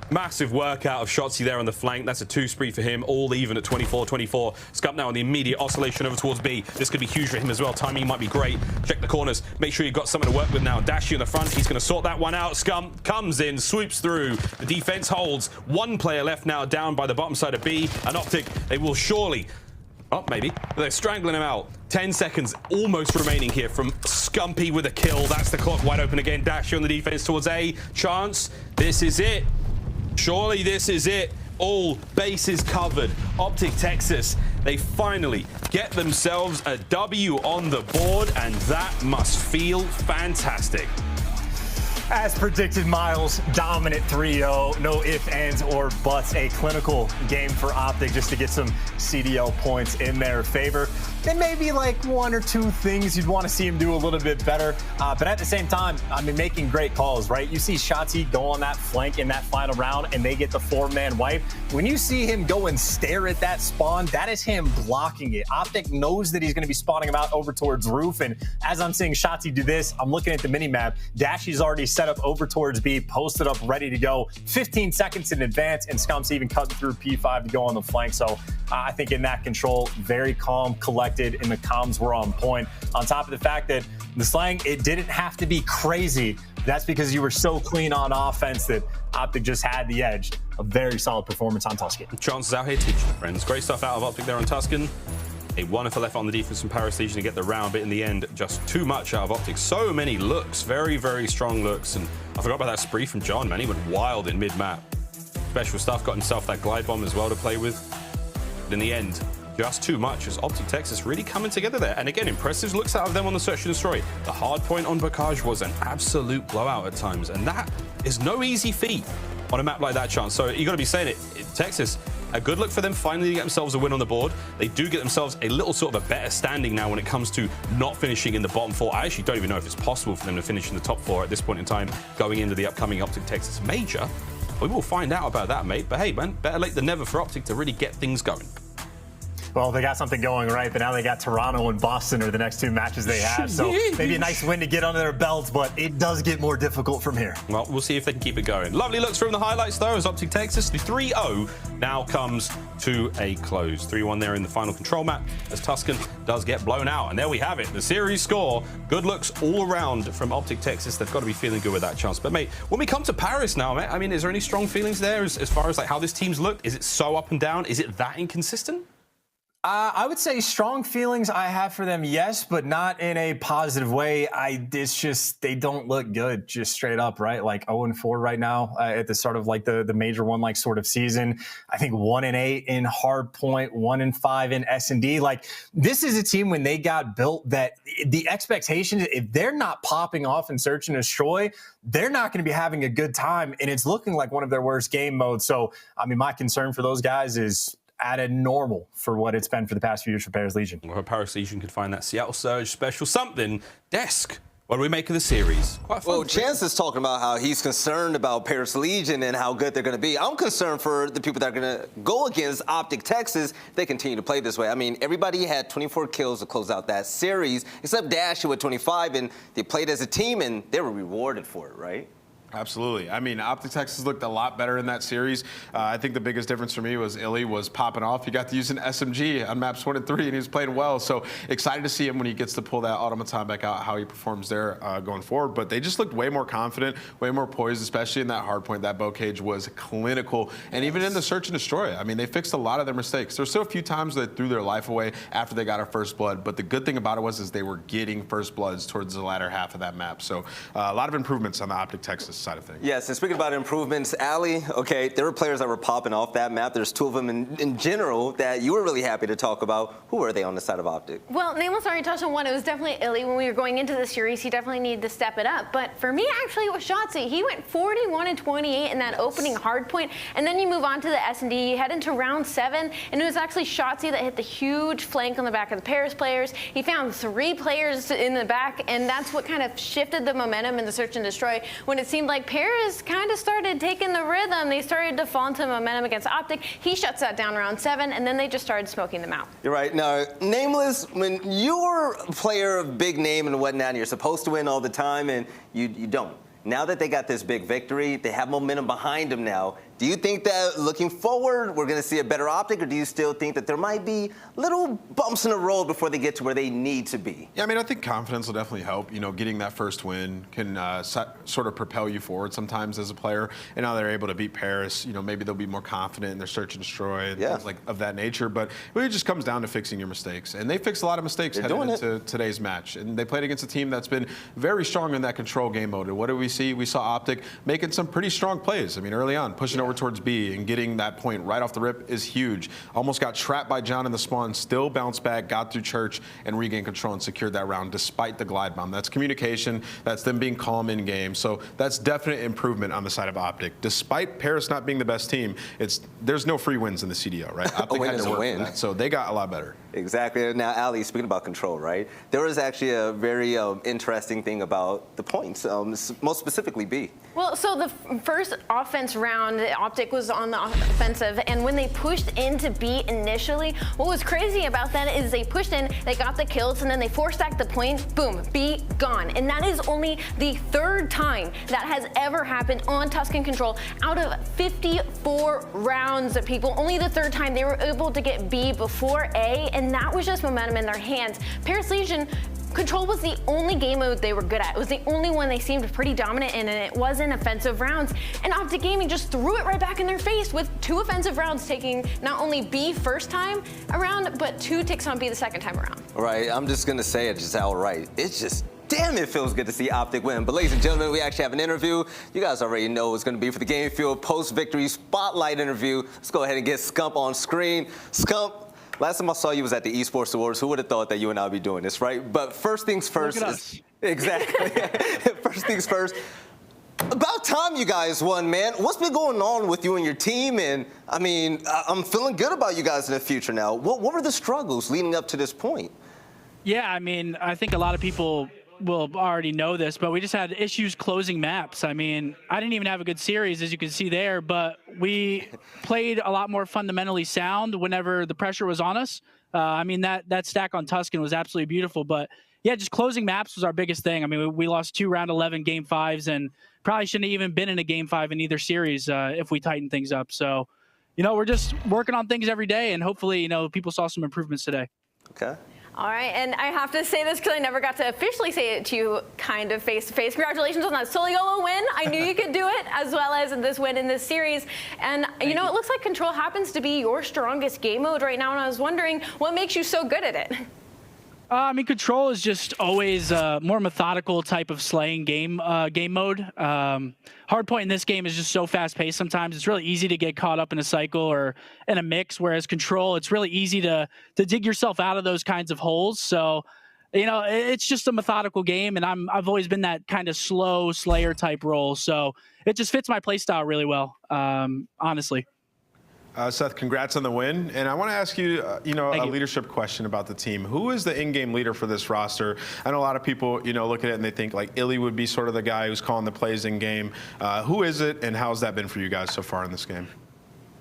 Massive work out of Shotzzy there on the flank. That's a 2 spree for him, all even at 24-24. Scump now on the immediate oscillation over towards B. This could be huge for him as well. Timing might be great. Check the corners. Make sure you've got something to work with now. Dashy on the front. He's going to sort that one out. Scump comes in, swoops through. The defense holds. 1 player left now down by the bottom side of B. And OpTic, they will surely... Oh, maybe. They're strangling him out. 10 seconds almost remaining here from Scumpy with a kill. That's the clock wide open again. Dashy on the defense towards A. Chance. This is it. Surely this is it. All bases covered. OpTic Texas, they finally get themselves a W on the board, and that must feel fantastic. As predicted, Miles, dominant 3-0. No ifs, ands, or buts. A clinical game for OpTic just to get some CDL points in their favor. There may be like 1 or 2 things you'd want to see him do a little bit better. But at the same time, I mean, making great calls, right? You see Shotzzy go on that flank in that final round, and they get the 4-man wipe. When you see him go and stare at that spawn, that is him blocking it. OpTic knows that he's going to be spawning him out over towards roof. And as I'm seeing Shotzzy do this, I'm looking at the mini-map. Dashy's already set up over towards B, posted up, ready to go. 15 seconds in advance, and Scump's even cutting through P5 to go on the flank. So I think in that control, very calm, collected, and the comms were on point. On top of the fact that the slang, it didn't have to be crazy. That's because you were so clean on offense that OpTic just had the edge. A very solid performance on Tuscan. Chances out here teaching, friends. Great stuff out of OpTic there on Tuscan. A 1 for left on the defense from Paris Legion to get the round, but in the end, just too much out of OpTic. So many looks, very, very strong looks. And I forgot about that spree from John, man. He went wild in mid-map. Special stuff, got himself that glide bomb as well to play with. But in the end, just too much as OpTic Texas really coming together there. And again, impressive looks out of them on the search and destroy. The hard point on Bocage was an absolute blowout at times, and that is no easy feat on a map like that, Chance. So you got to be saying it, Texas, a good look for them finally to get themselves a win on the board. They do get themselves a little sort of a better standing now when it comes to not finishing in the bottom 4. I actually don't even know if it's possible for them to finish in the top 4 at this point in time going into the upcoming OpTic Texas Major. We will find out about that, mate. But hey, man, better late than never for OpTic to really get things going. Well, they got something going, right? But now they got Toronto and Boston are the next 2 matches they have. So maybe a nice win to get under their belts, but it does get more difficult from here. Well, we'll see if they can keep it going. Lovely looks from the highlights, though, as OpTic Texas, the 3-0 now comes to a close. 3-1 there in the final control map as Tuscan does get blown out. And there we have it, the series score. Good looks all around from OpTic Texas. They've got to be feeling good with that chance. But, mate, when we come to Paris now, mate, I mean, is there any strong feelings there as far as like how this team's looked? Is it so up and down? Is it that inconsistent? I would say strong feelings I have for them, yes, but not in a positive way. It's just, they don't look good, just straight up, right? Like 0-4 right now at the start of like the major one, like sort of season. I think 1-8 in Hardpoint, 1-5 in S&D. Like this is a team when they got built that the expectations, if they're not popping off in Search and Destroy, they're not going to be having a good time. And it's looking like one of their worst game modes. So, I mean, my concern for those guys is at a normal for what it's been for the past few years for Paris Legion. Well, Paris Legion could find that Seattle Surge special something. Desk, what do we make of the series? Quite fun. Well, Chance is talking about how he's concerned about Paris Legion and how good they're going to be. I'm concerned for the people that are going to go against OpTic Texas if they continue to play this way. I mean, everybody had 24 kills to close out that series, except Dashy with 25, and they played as a team, and they were rewarded for it, right? Absolutely. I mean, OpTic Texas looked a lot better in that series. I think the biggest difference for me was iLLeY was popping off. He got to use an SMG on maps 1 and 3, and he was playing well. So excited to see him when he gets to pull that automaton back out, how he performs there going forward. But they just looked way more confident, way more poised, especially in that hard point. That Bocage was clinical. And even in the Search and Destroy, I mean, they fixed a lot of their mistakes. There's still a few times they threw their life away after they got a first blood. But the good thing about it was they were getting first bloods towards the latter half of that map. So a lot of improvements on the OpTic Texas side of things. Yes, and speaking about improvements, aLLeY, okay, there were players that were popping off that map. There's 2 of them in general that you were really happy to talk about. Who were they on the side of OpTic? Well, Nameless already touched on one. It was definitely iLLeY. When we were going into the series, he definitely needed to step it up. But for me, actually, it was Shotzzy. He went 41 and 28 in that opening hard point. And then you move on to the S&D, you head into round 7, and it was actually Shotzzy that hit the huge flank on the back of the Paris players. He found 3 players in the back, and that's what kind of shifted the momentum in the search and destroy. When it seemed like Paris kind of started taking the rhythm, they started to fall into momentum against OpTic. He shuts that down round 7, and then they just started smoking them out. You're right. Now, Nameless, when you're a player of big name and whatnot, and you're supposed to win all the time, and you don't. Now that they got this big victory, they have momentum behind them now. Do you think that looking forward, we're going to see a better OpTic, or do you still think that there might be little bumps in the road before they get to where they need to be? Yeah, I mean, I think confidence will definitely help. You know, getting that first win can sort of propel you forward sometimes as a player. And now they're able to beat Paris. You know, maybe they'll be more confident in their search and destroy and things like of that nature. But it really just comes down to fixing your mistakes. And they fixed a lot of mistakes heading into today's match. And they played against a team that's been very strong in that control game mode. And what did we see? We saw OpTic making some pretty strong plays. I mean, early on, pushing over towards B and getting that point right off the rip is huge. Almost got trapped by John in the spawn, still bounced back, got through Church, and regained control and secured that round despite the glide bomb. That's communication. That's them being calm in game. So that's definite improvement on the side of OpTic. Despite Paris not being the best team, there's no free wins in the CDL, right? OpTic had to work for that, so they got a lot better. Exactly. Now, aLLeY, speaking about control, right? There was actually a very interesting thing about the points, most specifically B. Well, so the first offense round, OpTic was on the offensive, and when they pushed into B initially, what was crazy about that is they pushed in, they got the kills, and then they 4-stacked the point, boom, B gone. And that is only the 3rd time that has ever happened on Tuscan Control out of 54 rounds, people. Only the 3rd time they were able to get B before A, and that was just momentum in their hands. Paris Legion, Control was the only game mode they were good at. It was the only one they seemed pretty dominant in, and it was in offensive rounds. And OpTic Gaming just threw it right back in their face with 2 offensive rounds, taking not only B first time around, but 2 ticks on B the second time around. All right, I'm just going to say it just outright. It's just, damn, it feels good to see OpTic win. But ladies and gentlemen, we actually have an interview. You guys already know it's going to be for the Game Fuel post-victory spotlight interview. Let's go ahead and get Scump on screen. Scump, last time I saw you was at the Esports Awards. Who would have thought that you and I would be doing this, right? But first things first. Look at us. Exactly. First things first. About time you guys won, man. What's been going on with you and your team? And, I mean, I'm feeling good about you guys in the future now. What were the struggles leading up to this point? Yeah, I mean, I think a lot of people will already know this, but we just had issues closing maps. I mean, I didn't even have a good series, as you can see there, but we played a lot more fundamentally sound whenever the pressure was on us. I mean, that stack on Tuscan was absolutely beautiful, but yeah, just closing maps was our biggest thing. I mean, we lost 2 round 11 game 5s and probably shouldn't have even been in a game 5 in either series if we tighten things up. So, you know, we're just working on things every day, and hopefully, you know, people saw some improvements today. Okay. All right, and I have to say this because I never got to officially say it to you kind of face-to-face. Congratulations on that solo win. I knew you could do it, as well as this win in this series. And, you know, it looks like Control happens to be your strongest game mode right now, and I was wondering what makes you so good at it? I mean, Control is just always more methodical type of slaying game mode. Hardpoint in this game is just so fast-paced sometimes. It's really easy to get caught up in a cycle or in a mix, whereas Control, it's really easy to dig yourself out of those kinds of holes. So, you know, it's just a methodical game, and I've always been that kind of slow slayer type role. So it just fits my playstyle really well, honestly. Seth, congrats on the win. And I want to ask you, a leadership question about the team. Who is the in-game leader for this roster? I know a lot of people, look at it and they think like iLLeY would be sort of the guy who's calling the plays in-game. Who is it, and how's that been for you guys so far in this game?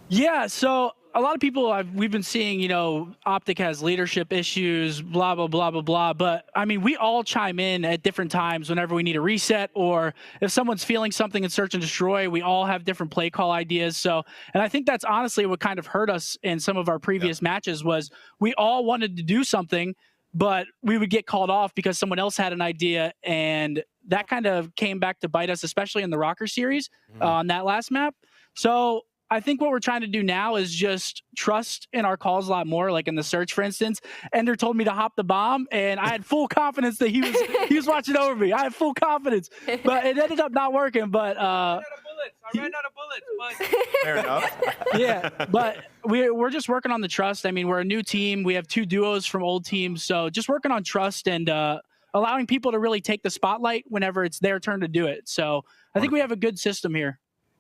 Yeah, so a lot of people we've been seeing, OpTic has leadership issues, blah, blah, blah, blah, blah. But, I mean, we all chime in at different times whenever we need a reset, or if someone's feeling something in search and destroy, we all have different play call ideas. So, and I think that's honestly what kind of hurt us in some of our previous matches was we all wanted to do something, but we would get called off because someone else had an idea, and that kind of came back to bite us, especially in the Røkkr series on that last map. So, I think what we're trying to do now is just trust in our calls a lot more. Like in the search, for instance, Ender told me to hop the bomb, and I had full confidence that he was watching over me. I had full confidence, but it ended up not working. But I ran out of bullets. But Fair enough. yeah, but we're just working on the trust. I mean, we're a new team. We have 2 duos from old teams, so just working on trust and allowing people to really take the spotlight whenever it's their turn to do it. So I think we have a good system here.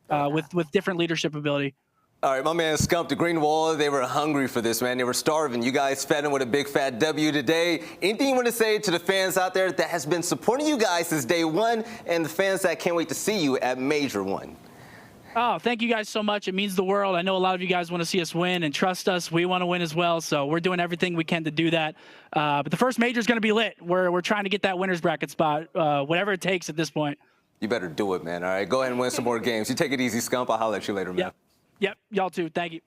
With different leadership ability. All right, my man Scump, the Green Wall, they were hungry for this, man. They were starving. You guys fed them with a big fat W today. Anything you want to say to the fans out there that has been supporting you guys since day one and the fans that can't wait to see you at Major I? Oh, thank you guys so much. It means the world. I know a lot of you guys want to see us win and trust us. We want to win as well, so we're doing everything we can to do that. But the first Major is going to be lit. We're trying to get that winner's bracket spot, whatever it takes at this point. You better do it, man. All right, go ahead and win some more games. You take it easy, Scump. I'll holler at you later, man. Yep. Y'all too. Thank you.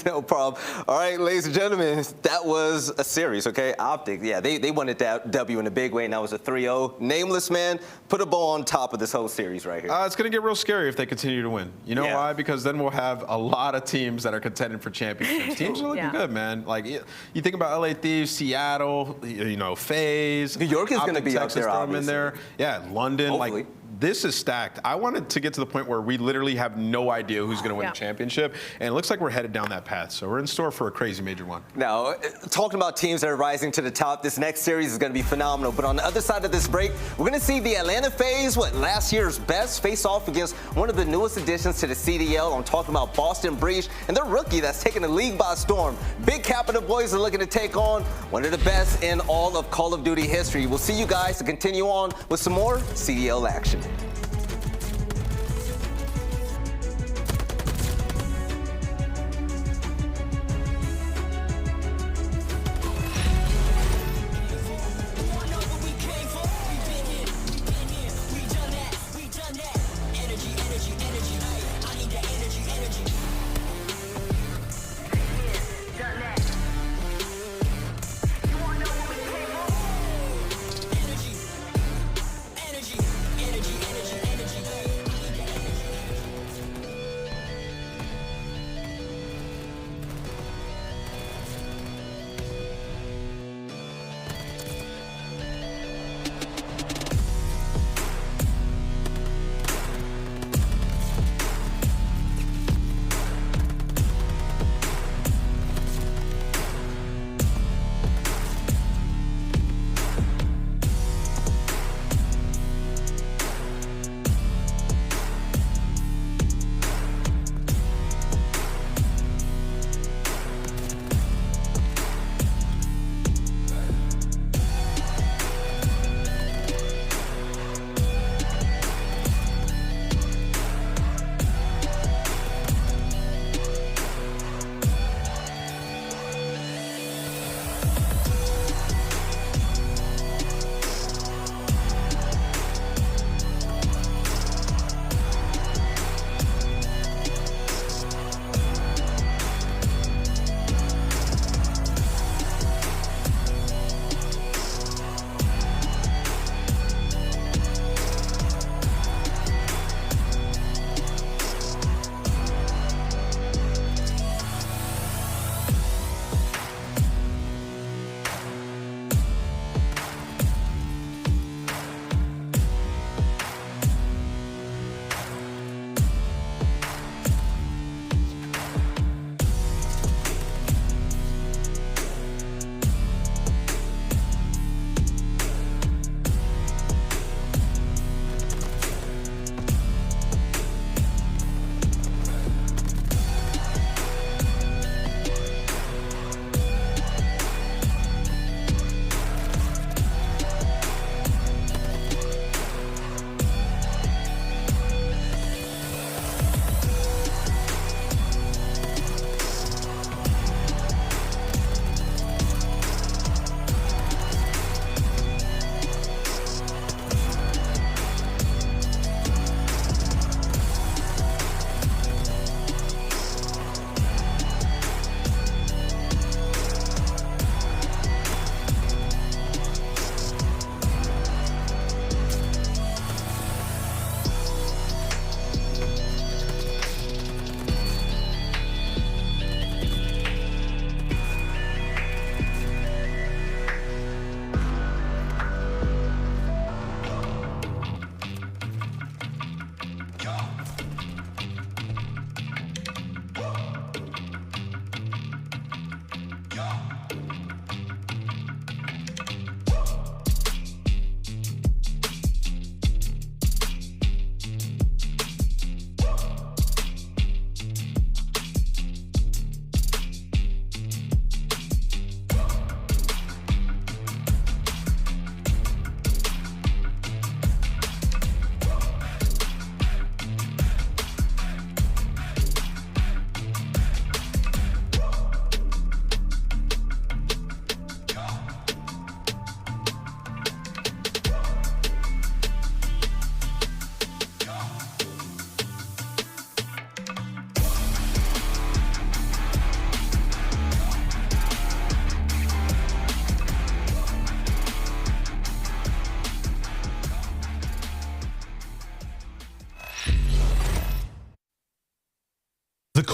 No problem. All right, ladies and gentlemen, that was a series, okay? OpTic, yeah, they wanted that W in a big way, and that was a 3-0. Nameless, man, put a ball on top of this whole series right here. It's going to get real scary if they continue to win. You know why? Because then we'll have a lot of teams that are contending for championships. Teams are looking good, man. Like, you think about LA Thieves, Seattle, you know, FaZe. New York is going to be Texas, up there, throw them in there. Yeah, London. Hopefully. Like, this is stacked. I wanted to get to the point where we literally have no idea who's going to win a championship, and it looks like we're headed down that path. So we're in store for a crazy Major I. Now, talking about teams that are rising to the top, this next series is going to be phenomenal. But on the other side of this break, we're going to see the Atlanta FaZe, last year's best, face off against one of the newest additions to the CDL. I'm talking about Boston Breach and their rookie that's taking the league by storm. Big Capital boys are looking to take on one of the best in all of Call of Duty history. We'll see you guys to continue on with some more CDL action.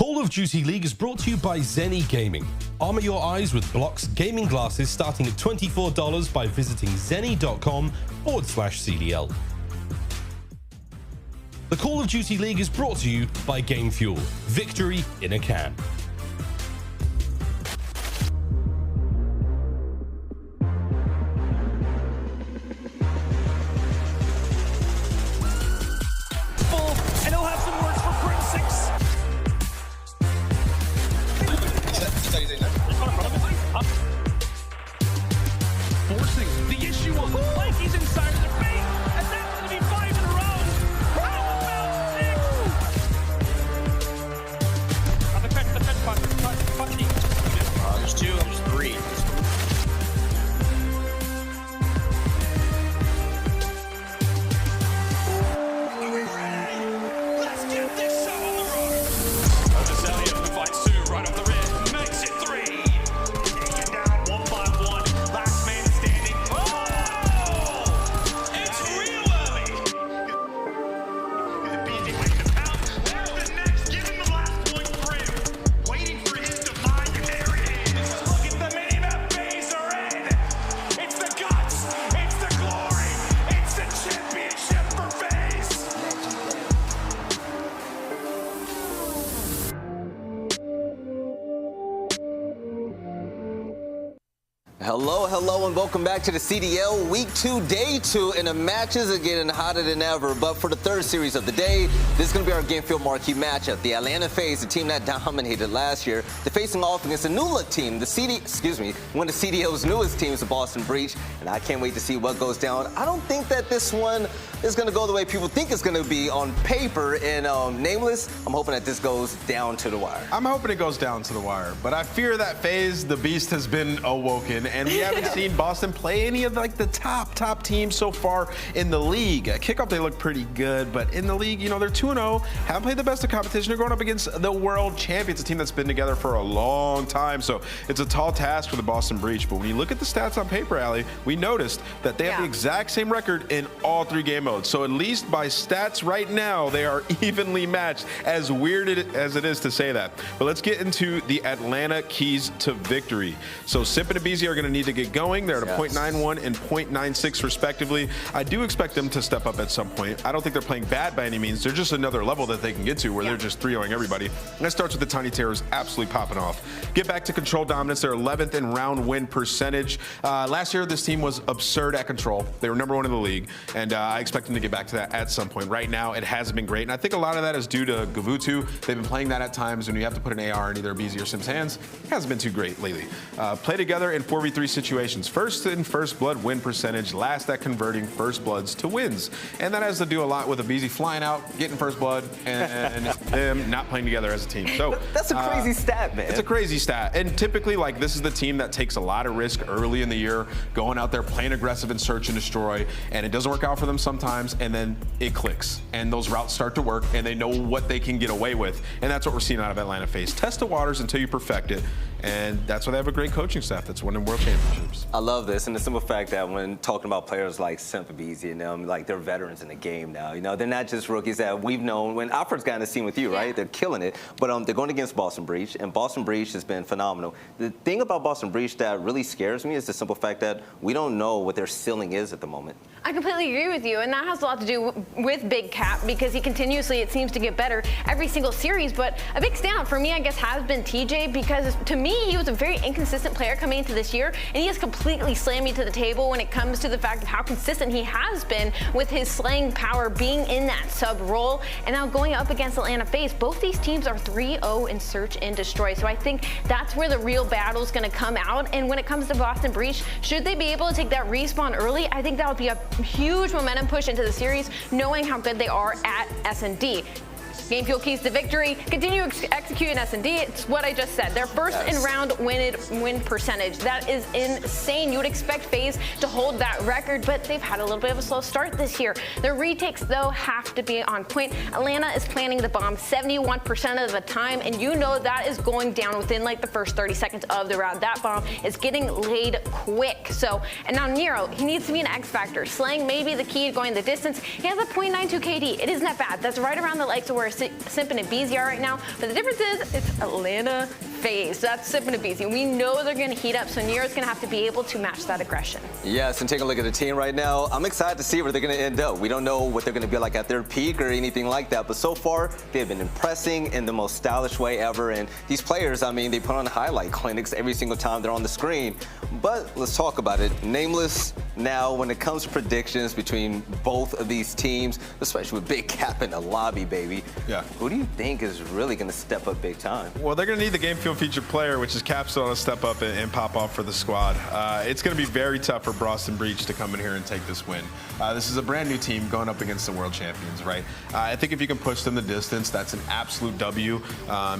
Call of Duty League is brought to you by Zenny Gaming. Armor your eyes with Block's gaming glasses starting at $24 by visiting zenny.com/CDL. The Call of Duty League is brought to you by Game Fuel. Victory in a can. And he'll have some words for Priestahh. Forcing the issue on the flank. He's inside of the bait, and that's going to be 5 in a row. How about 6? On the fence, there's 2, there's 3. Let's get this show on the road. Cellium who fights 2 right off the rip, makes it 3. Taken down 1-5-1. Last man standing. Oh! It's real early. aBeZy waiting to pounce. There's the next. Give him the last point for him. Waiting for his to find. And there it is. Look at the mini-map. FaZe are in. It's the guts. It's the glory. It's the championship for FaZe. Hello, and welcome back to the CDL Week 2, Day 2, and the matches are getting hotter than ever. But for the third series of the day, this is going to be our Game Field marquee matchup. The Atlanta FaZe, the team that dominated last year, they're facing off against a new team, one of the CDL's newest teams, the Boston Breach, and I can't wait to see what goes down. I don't think that this one is going to go the way people think it's going to be on paper. And Nameless, I'm hoping that this goes down to the wire. I'm hoping it goes down to the wire, but I fear that FaZe, the beast, has been awoken, and we haven't seen Boston play any of the top teams so far in the league. At kickoff, they look pretty good, but in the league, they're 2-0, haven't played the best of competition. They're going up against the world champions, a team that's been together for a long time, so it's a tall task for the Boston Breach. But when you look at the stats on paper, aLLeY, we noticed that they have the exact same record in all 3 game modes. So at least by stats right now, they are evenly matched, as weird as it is to say that. But let's get into the Atlanta keys to victory. So Simp and aBeZy are going to need to get going. They're at a 0.91 and 0.96 respectively. I do expect them to step up at some point. I don't think they're playing bad by any means. They're just another level that they can get to where they're just 3-0ing everybody. And that starts with the Tiny Terrors absolutely popping off. Get back to control dominance. They're 11th in round win percentage. Last year, this team was absurd at control. They were #1 in the league, and I expect them to get back to that at some point. Right now, it hasn't been great, and I think a lot of that is due to Gavutu. They've been playing that at times when you have to put an AR in either aBeZy or Simp's hands. It hasn't been too great lately. Play together in 4v3 situations. First in first blood win percentage, last at converting first bloods to wins. And that has to do a lot with aBeZy flying out, getting first blood, and them not playing together as a team. So that's a crazy stat, man. It's a crazy stat. And typically, this is the team that takes a lot of risk early in the year, going out there, playing aggressive and search and destroy, and it doesn't work out for them sometimes, and then it clicks. And those routes start to work, and they know what they can get away with. And that's what we're seeing out of Atlanta FaZe. Test the waters until you perfect it. And that's why they have a great coaching staff that's winning world championships. I love this, and the simple fact that when talking about players like Simp, aBeZy, and them, they're veterans in the game now. They're not just rookies that we've known. When I first got in the scene with you, right? They're killing it, but they're going against Boston Breach, and Boston Breach has been phenomenal. The thing about Boston Breach that really scares me is the simple fact that we don't know what their ceiling is at the moment. I completely agree with you, and that has a lot to do with Big Cap because he continuously, it seems to get better every single series. But a big standout for me, I guess, has been TJ because to me, he was a very inconsistent player coming into this year, and he has completely slammed me to the table when it comes to the fact of how consistent he has been with his slaying power being in that sub role. And now going up against Atlanta FaZe, both these teams are 3-0 in search and destroy. So I think that's where the real battle is going to come out. And when it comes to Boston Breach, should they be able to take that respawn early, I think that would be a huge momentum push into the series, knowing how good they are at S&D. Game Fuel keys to victory. Continue executing S&D. It's what I just said. Their first in round win percentage. That is insane. You would expect FaZe to hold that record, but they've had a little bit of a slow start this year. Their retakes, though, have to be on point. Atlanta is planning the bomb 71% of the time, and you know that is going down within the first 30 seconds of the round. That bomb is getting laid quick. So, and now Nero, he needs to be an X factor. Slaying may be the key to going the distance. He has a .92 KD. It isn't that bad. That's right around the likes of where where Simp and aBeZy are right now. But the difference is it's Atlanta FaZe. So that's Simp and aBeZy. We know they're going to heat up, so Nero's going to have to be able to match that aggression. Yes, and take a look at the team right now. I'm excited to see where they're going to end up. We don't know what they're going to be like at their peak or anything like that, but so far they've been impressing in the most stylish way ever. And these players, I mean, they put on highlight clinics every single time they're on the screen. But let's talk about it. Nameless now, when it comes to predictions between both of these teams, especially with Big Cap in the lobby, baby. Yeah. Who do you think is really going to step up big time? Well, they're going to need the game field featured player, which is Capsidal, to step up and pop off for the squad. It's going to be very tough for Boston Breach to come in here and take this win. This is a brand new team going up against the world champions, right? I think if you can push them the distance, that's an absolute W.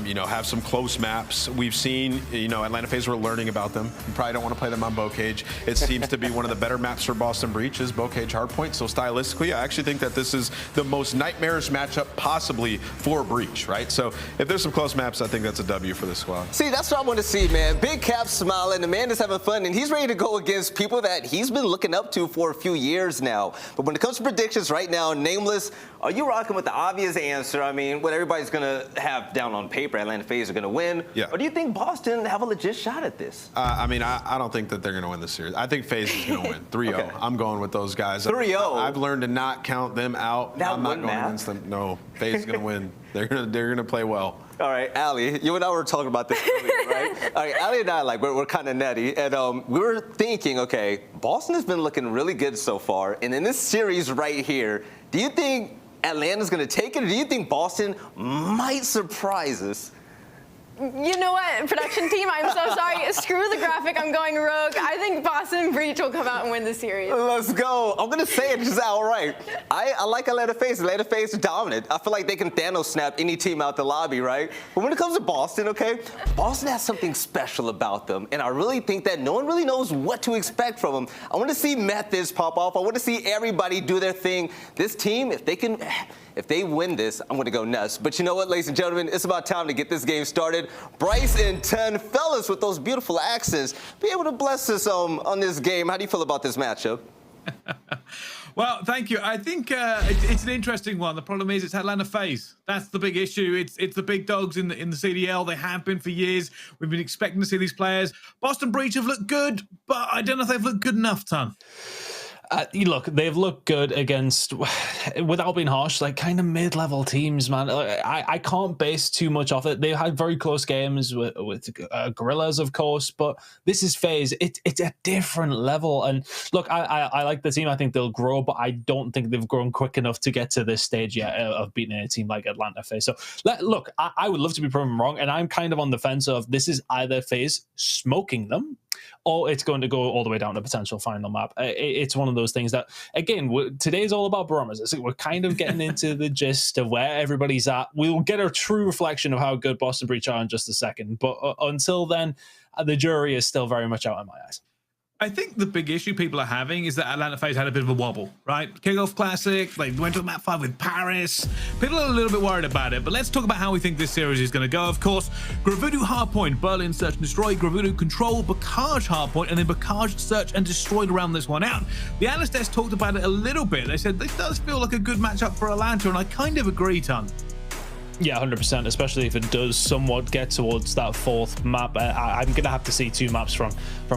You know, have some close maps. We've seen, you know, Atlanta FaZe, we're learning about them. You probably don't want to play them on Bow Cage. It seems to be one of the better maps for Boston Breach is Bow Cage Hardpoint. So stylistically, I actually think that this is the most nightmarish matchup possibly for Breach, right? So if there's some close maps, I think that's a W for the squad. See, that's what I want to see, man. Big Cap smiling, the man is having fun, and he's ready to go against people that he's been looking up to for a few years now. But when it comes to predictions right now, Nameless, are you rocking with the obvious answer? I mean, what everybody's going to have down on paper, Atlanta FaZe are going to win. Yeah. Or do you think Boston have a legit shot at this? I mean, I don't think that they're going to win this series. I think FaZe is going to win 3-0. Okay. I'm going with those guys. 3-0? I've learned to not count them out. That I'm not one going map? against them. No, FaZe is going to win. They're going to play well. All right, aLLeY, you and I were talking about this earlier, right? All right, aLLeY and I, like, we're kind of nutty, and we were thinking, okay, Boston has been looking really good so far, and in this series right here, do you think Atlanta's going to take it, or do you think Boston might surprise us? You know what, production team, I'm so sorry. Screw the graphic, I'm going rogue. I think Boston Breach will come out and win the series. Let's go. I'm going to say it just outright. I like Atlanta FaZe. Atlanta FaZe is dominant. I feel like they can Thanos snap any team out the lobby, right? But when it comes to Boston, okay, Boston has something special about them, and I really think that no one really knows what to expect from them. I want to see Methodz pop off. I want to see everybody do their thing. This team, if they win this, I'm going to go nuts. But you know what, ladies and gentlemen, it's about time to get this game started. Bryce and Ten, fellas with those beautiful accents, be able to bless us on this game. How do you feel about this matchup? Well, thank you. I think it's an interesting one. The problem is it's Atlanta FaZe. That's the big issue. It's the big dogs in the CDL. They have been for years. We've been expecting to see these players. Boston Breach have looked good, but I don't know if they've looked good enough, Ton. Look, they've looked good against, without being harsh, like kind of mid-level teams, man. I can't base too much off it. They've had very close games with Guerrillas, of course, but this is FaZe. It's a different level. And look, I like the team. I think they'll grow, but I don't think they've grown quick enough to get to this stage yet of beating a team like Atlanta FaZe. So look, I would love to be proven wrong, and I'm kind of on the fence of this is either FaZe smoking them, or it's going to go all the way down to potential final map. It's one of those things that, again, today's all about barometers. We're kind of getting into the gist of where everybody's at. We'll get a true reflection of how good Boston Breach are in just a second. But until then, the jury is still very much out in my eyes. I think the big issue people are having is that Atlanta FaZe had a bit of a wobble, right? Kickoff Classic, they went to the map 5 with Paris. People are a little bit worried about it, but let's talk about how we think this series is going to go. Of course, Gravudu Hardpoint, Berlin Search and Destroy, Gravudu Control, Bacage Hardpoint, and then Bacage Search and Destroyed around this one out. The analyst desk talked about it a little bit. They said this does feel like a good matchup for Atlanta, and I kind of agree, Ton. Yeah, 100%, especially if it does somewhat get towards that fourth map. I'm going to have to see 2 maps from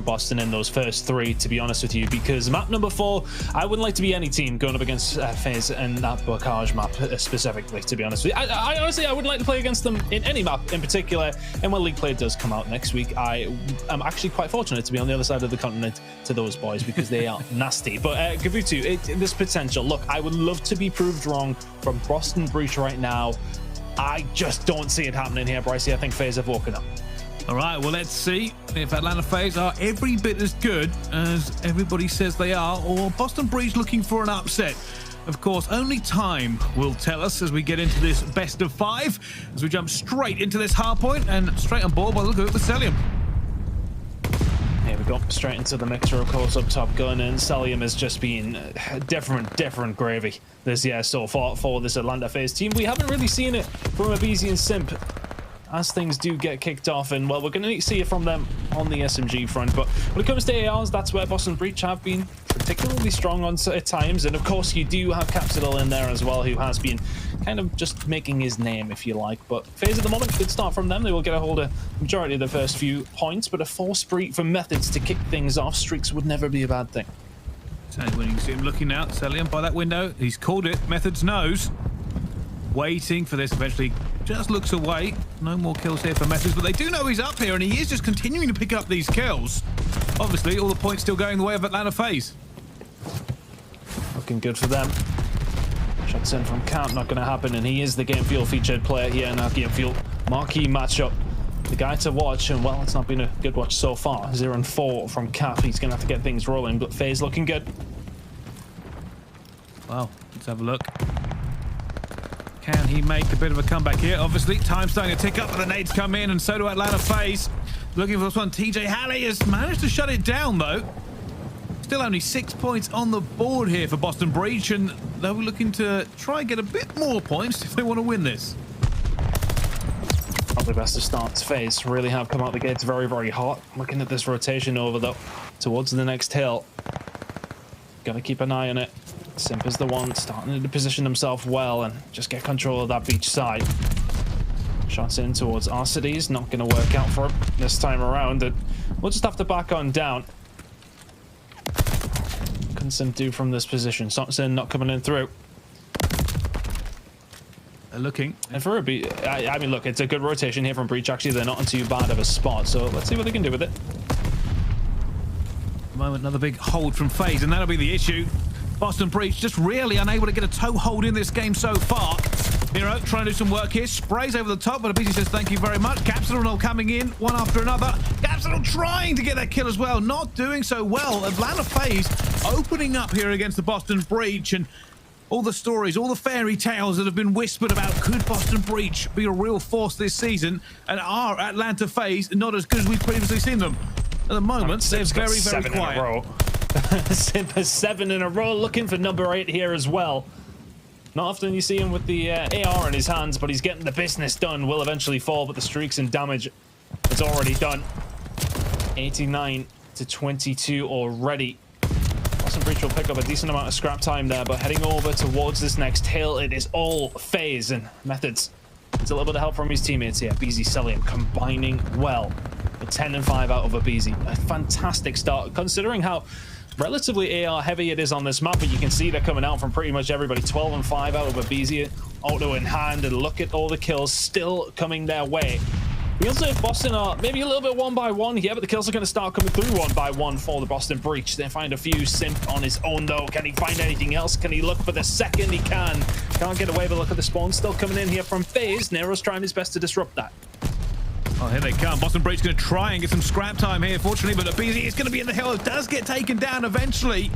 Boston in those first 3, to be honest with you, because map number 4, I wouldn't like to be any team going up against FaZe and that Bacage map specifically, to be honest with you. I honestly, I wouldn't like to play against them in any map in particular, and when League Play does come out next week, I am actually quite fortunate to be on the other side of the continent to those boys, because they are nasty. But Gravudu, this potential, look, I would love to be proved wrong from Boston Breach right now. I just don't see it happening here, Brycey. I think FaZe have woken up. All right, well, let's see if Atlanta FaZe are every bit as good as everybody says they are, or Boston Breach looking for an upset. Of course, only time will tell us as we get into this best of 5, as we jump straight into this hardpoint and straight on board by the look of it with Cellium. Here we go, straight into the mixer, of course, up top gun, and Cellium has just been different gravy this year so far for this Atlanta FaZe team. We haven't really seen it from aBeZy and Simp as things do get kicked off. And, well, we're going to see it from them on the SMG front. But when it comes to ARs, that's where Boston Breach have been particularly strong on at times. And, of course, you do have Capsidal in there as well, who has been kind of just making his name, if you like. But FaZe at the moment, good start from them. They will get a hold of the majority of the first few points. But a force spree for Methodz to kick things off. Streaks would never be a bad thing. So when you can see him looking out, Cellium by that window. He's called it. Methodz knows. Waiting for this, eventually just looks away. No more kills here for Methodz, but they do know he's up here, and he is just continuing to pick up these kills. Obviously, all the points still going the way of Atlanta FaZe. Looking good for them. Shots in from Camp, not going to happen, and he is the Game Fuel featured player here in our Game Fuel marquee matchup. The guy to watch, and well, it's not been a good watch so far. 0-4 from Cap. He's going to have to get things rolling, but FaZe looking good. Well, let's have a look. Can he make a bit of a comeback here? Obviously, time's starting to tick up, but the nades come in, and so do Atlanta FaZe. Looking for this one. TJHaly has managed to shut it down, though. Still only 6 points on the board here for Boston Breach, and they're looking to try and get a bit more points if they want to win this. Probably best to start. FaZe really have come out the gates very, very hot. Looking at this rotation over, though, towards the next hill. Gotta keep an eye on it. Simp is the one starting to position himself well and just get control of that beach side. Shots in towards Arcitys, not going to work out for him this time around. And we'll just have to back on down. Can Simp do from this position? Shots in, not coming in through. They're looking. And for a I mean, look, it's a good rotation here from Breach. Actually, they're not in too bad of a spot, so let's see what they can do with it. At the moment, another big hold from FaZe, and that'll be the issue. Boston Breach just really unable to get a toehold in this game so far. Nero trying to do some work here. Sprays over the top, but aBeZy says thank you very much. Capsidal coming in one after another. Capsidal trying to get that kill as well. Not doing so well. Atlanta FaZe opening up here against the Boston Breach, and all the stories, all the fairy tales that have been whispered about could Boston Breach be a real force this season, and are Atlanta FaZe not as good as we've previously seen them? At the moment, they're very, very quiet. Simp has 7 in a row, looking for number 8 here as well. Not often you see him with the AR in his hands, but he's getting the business done. Will eventually fall, but the streaks and damage is already done. 89 to 22 already. Boston Breach will pick up a decent amount of scrap time there, but heading over towards this next hill, it is all FaZe and Methodz. It's a little bit of help from his teammates here. aBeZy, Cellium combining well. A 10 and 5 out of aBeZy. A fantastic start, considering how relatively AR heavy it is on this map, but you can see they're coming out from pretty much everybody. 12 and 5 out of aBeZy, auto in hand, and look at all the kills still coming their way. Feels as if Boston are maybe a little bit 1-by-1 here, but the kills are going to start coming through 1-by-1 for the Boston Breach. They find a few. Simp on his own, though. Can he find anything else? Can he look for the second? He can. Can't get away, but look at the spawn still coming in here from FaZe. Nero's trying his best to disrupt that. Oh, here they come. Boston Breach going to try and get some scrap time here, fortunately, but aBeZy is going to be in the hill. It does get taken down eventually,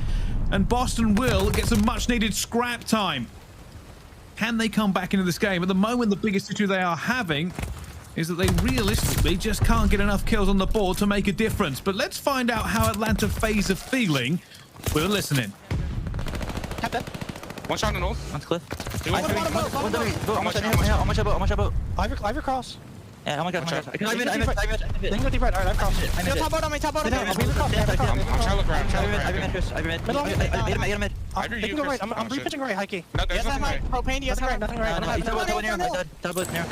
and Boston will get some much-needed scrap time. Can they come back into this game? At the moment, the biggest issue they are having is that they realistically just can't get enough kills on the board to make a difference. But let's find out how Atlanta FaZe are feeling with a listening. Tap that. One shot on the north. One's cliff. How much about? I have your cross. Yeah, oh my god, I'm Then go deep right, alright, I've crossed it. Top out on me, top out on me. I'm trying to look around. I've been mid. They can go right. I'm re-pitching right, high key. No, there's nothing right. Propane, yes, Nothing right. Top out Nero.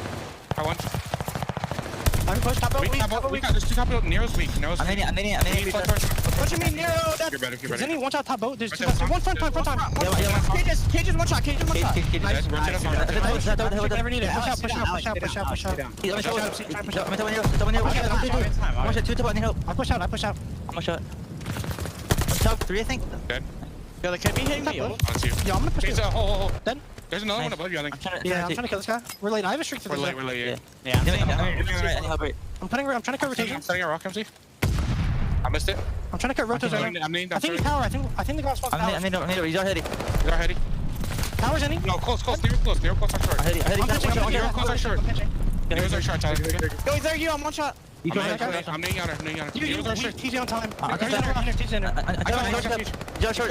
I won. I'm pushed top out. There's 2 top out. Nero's weak. I'm hitting. What you mean, Nero? You're better. There's only one shot top boat. There's 2 one front time. Cages, one shot. Nice. Never need it. Push out. I push out. I'm shot. Top 3, I think. Dead. Yo, they can't be hitting me. Yo, I'm gonna push it. Then? There's another one above you, I think. Yeah, I'm trying to kill this guy. We're late. I have a streak to this guy. We're late, yeah. I'm trying to cut rotation. I'm setting a rock, MC. I missed it. I'm trying to cut rotation. I think he's power. I think the guy's power. I'm Nero. He's already. Power's any? No, close. Nero close on short. I'm pitching. Nero's our short, Tyler. Yo, he's there, you. I'm one shot. You go I'm ahead. I'm kneeing on her. You go short. TJ on time. I can center. TJ in Joe, short.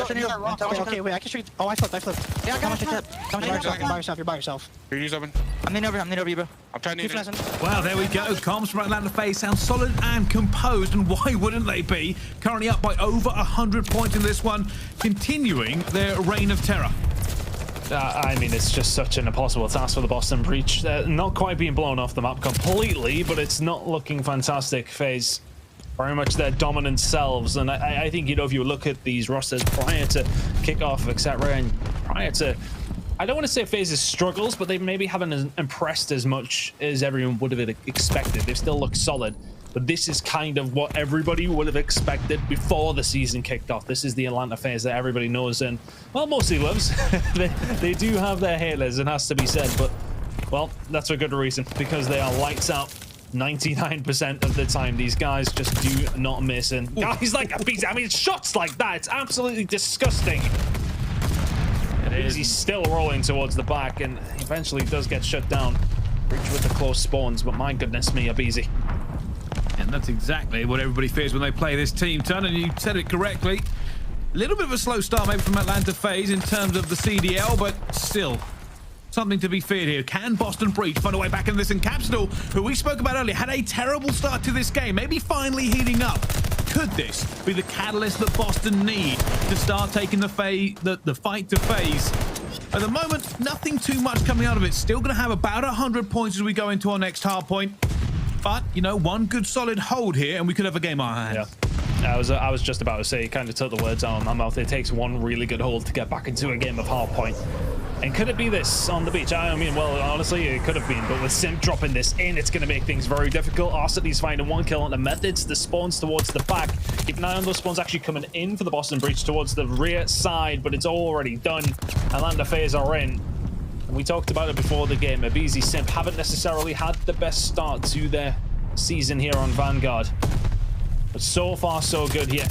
Okay, wait, I can shoot. Oh, I flipped. Yeah, I got it. Come you're by yourself. You're open. I'm in over you, bro. I'm trying to Keep flashing. Well, there we go. Comms from Atlanta FaZe sound solid and composed, and why wouldn't they be? Currently up by over 100 points in this one, continuing their reign of terror. I mean, it's just such an impossible task for the Boston Breach. Not quite being blown off the map completely, but it's not looking fantastic. FaZe very much their dominant selves, and I think, you know, if you look at these rosters prior to kickoff, etc., and prior to, I don't want to say FaZe's struggles, but they maybe haven't impressed as much as everyone would have expected. They still look solid, but this is kind of what everybody would have expected before the season kicked off. This is the Atlanta FaZe that everybody knows and, well, mostly loves. they do have their haters, it has to be said, but, well, that's for good reason, because they are lights out 99% of the time. These guys just do not miss, and guys like aBeZy, I mean, shots like that, it's absolutely disgusting. He's still rolling towards the back and eventually does get shut down. Breach with the close spawns, but my goodness me, aBeZy. And that's exactly what everybody fears when they play this team, Ton, and you said it correctly. A little bit of a slow start maybe from Atlanta FaZe in terms of the CDL, but still something to be feared here. Can Boston Breach find a way back in this? And Capsidal, who we spoke about earlier, had a terrible start to this game, maybe finally heating up. Could this be the catalyst that Boston need to start taking the fight to FaZe? At the moment, nothing too much coming out of it. Still going to have about 100 points as we go into our next hard point. But, you know, one good solid hold here and we could have a game on our hands. Yeah, I was just about to say, kind of took the words out of my mouth. It takes one really good hold to get back into a game of hard point. And could it be this on the beach? I mean, well, honestly, it could have been, but with Simp dropping this in, it's going to make things very difficult. Arcitys finding one kill on the Methodz, the spawns towards the back. Keep an eye on those spawns actually coming in for the Boston Breach towards the rear side, but it's already done. Atlanta FaZe are in. And we talked about it before the game. aBeZy, Simp haven't necessarily had the best start to their season here on Vanguard. But so far, so good here.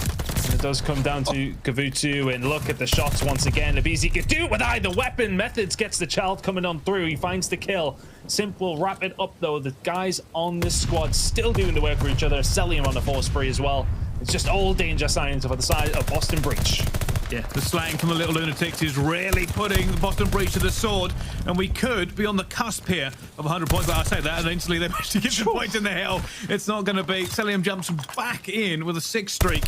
And it does come down to Kuavo, and look at the shots once again. aBeZy can do it with either weapon. Methodz gets the child coming on through. He finds the kill. Simp will wrap it up, though. The guys on this squad still doing the work for each other. Cellium on the force spree as well. It's just all danger signs for the side of Boston Breach. Yeah, the slang from the Little Lunatics is really putting the Boston Breach to the sword, and we could be on the cusp here of 100 points. I say that, and instantly they managed to get some points in the hell. It's not going to be. Cellium jumps back in with a 6 streak.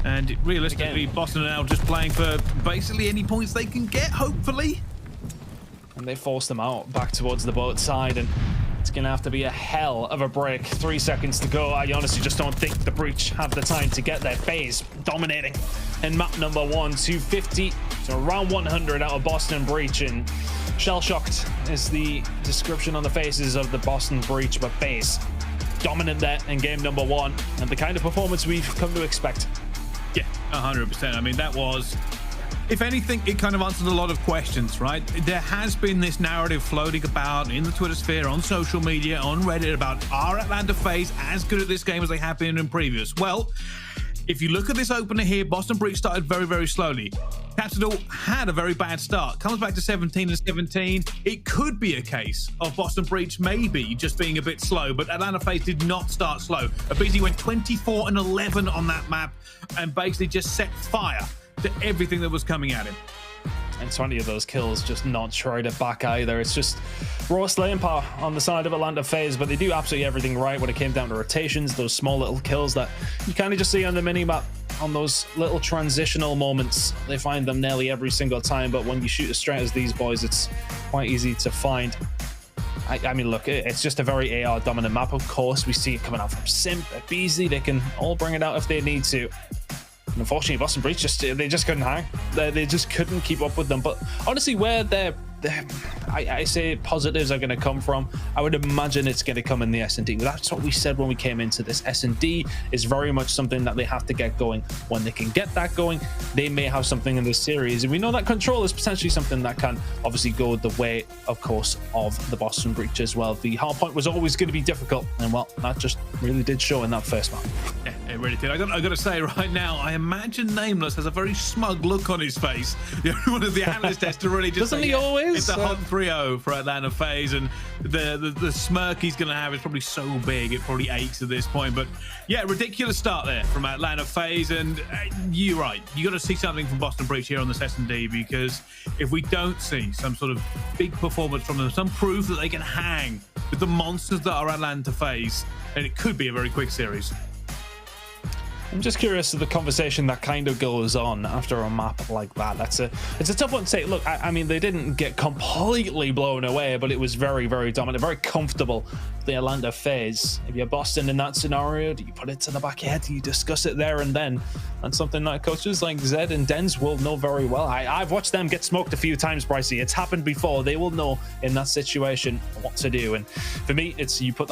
And realistically, Boston are now just playing for basically any points they can get, hopefully. And they force them out back towards the boat side, and it's going to have to be a hell of a break. 3 seconds to go. I honestly just don't think the Breach have the time to get their FaZe dominating. And map number 1, 250 to around 100 out of Boston Breach. And shell-shocked is the description on the faces of the Boston Breach, but FaZe dominant there in game number 1, and the kind of performance we've come to expect. Yeah, 100%. I mean, that was, if anything, it kind of answered a lot of questions, right? There has been this narrative floating about in the Twitter sphere, on social media, on Reddit, about are Atlanta FaZe as good at this game as they have been in previous? Well, if you look at this opener here, Boston Breach started very, very slowly. Capsidal had a very bad start. Comes back to 17 and 17. It could be a case of Boston Breach maybe just being a bit slow, but Atlanta FaZe did not start slow. aBeZy went 24 and 11 on that map and basically just set fire to everything that was coming at him. And 20 of those kills just not tried it back either. It's just raw slaying power on the side of Atlanta FaZe, but they do absolutely everything right when it came down to rotations, those small little kills that you kind of just see on the mini-map, on those little transitional moments. They find them nearly every single time, but when you shoot as straight as these boys, it's quite easy to find. I mean, look, it's just a very AR dominant map. Of course, we see it coming out from Simp, aBeZy. They can all bring it out if they need to. And unfortunately, Boston Breach they just couldn't hang. They just couldn't keep up with them. But honestly, where I say positives are going to come from, I would imagine it's going to come in the S&D. That's what we said when we came into this. S&D is very much something that they have to get going. When they can get that going, they may have something in this series. And we know that control is potentially something that can obviously go the way, of course, of the Boston Breach as well. The hard point was always going to be difficult, and well, that just really did show in that first map. Yeah, It really did. I got to say right now, I imagine Nameless has a very smug look on his face. The only one of the analysts has to really just Doesn't say, he always? It's a hot 3-0 for Atlanta FaZe, and the smirk he's going to have is probably so big it probably aches at this point. But yeah, ridiculous start there from Atlanta FaZe, and you're right. You got to see something from Boston Breach here on this S&D, because if we don't see some sort of big performance from them, some proof that they can hang with the monsters that are Atlanta FaZe, then it could be a very quick series. I'm just curious of the conversation that kind of goes on after a map like that. It's a tough one to say. Look, I mean, they didn't get completely blown away, but it was very, very dominant, very comfortable. The Atlanta FaZe. If you're Boston in that scenario, do you put it to the back of your head? Do you discuss it there and then? And something that coaches like Zed and Dens will know very well. I've watched them get smoked a few times, Brycey. It's happened before. They will know in that situation what to do. And for me, it's you put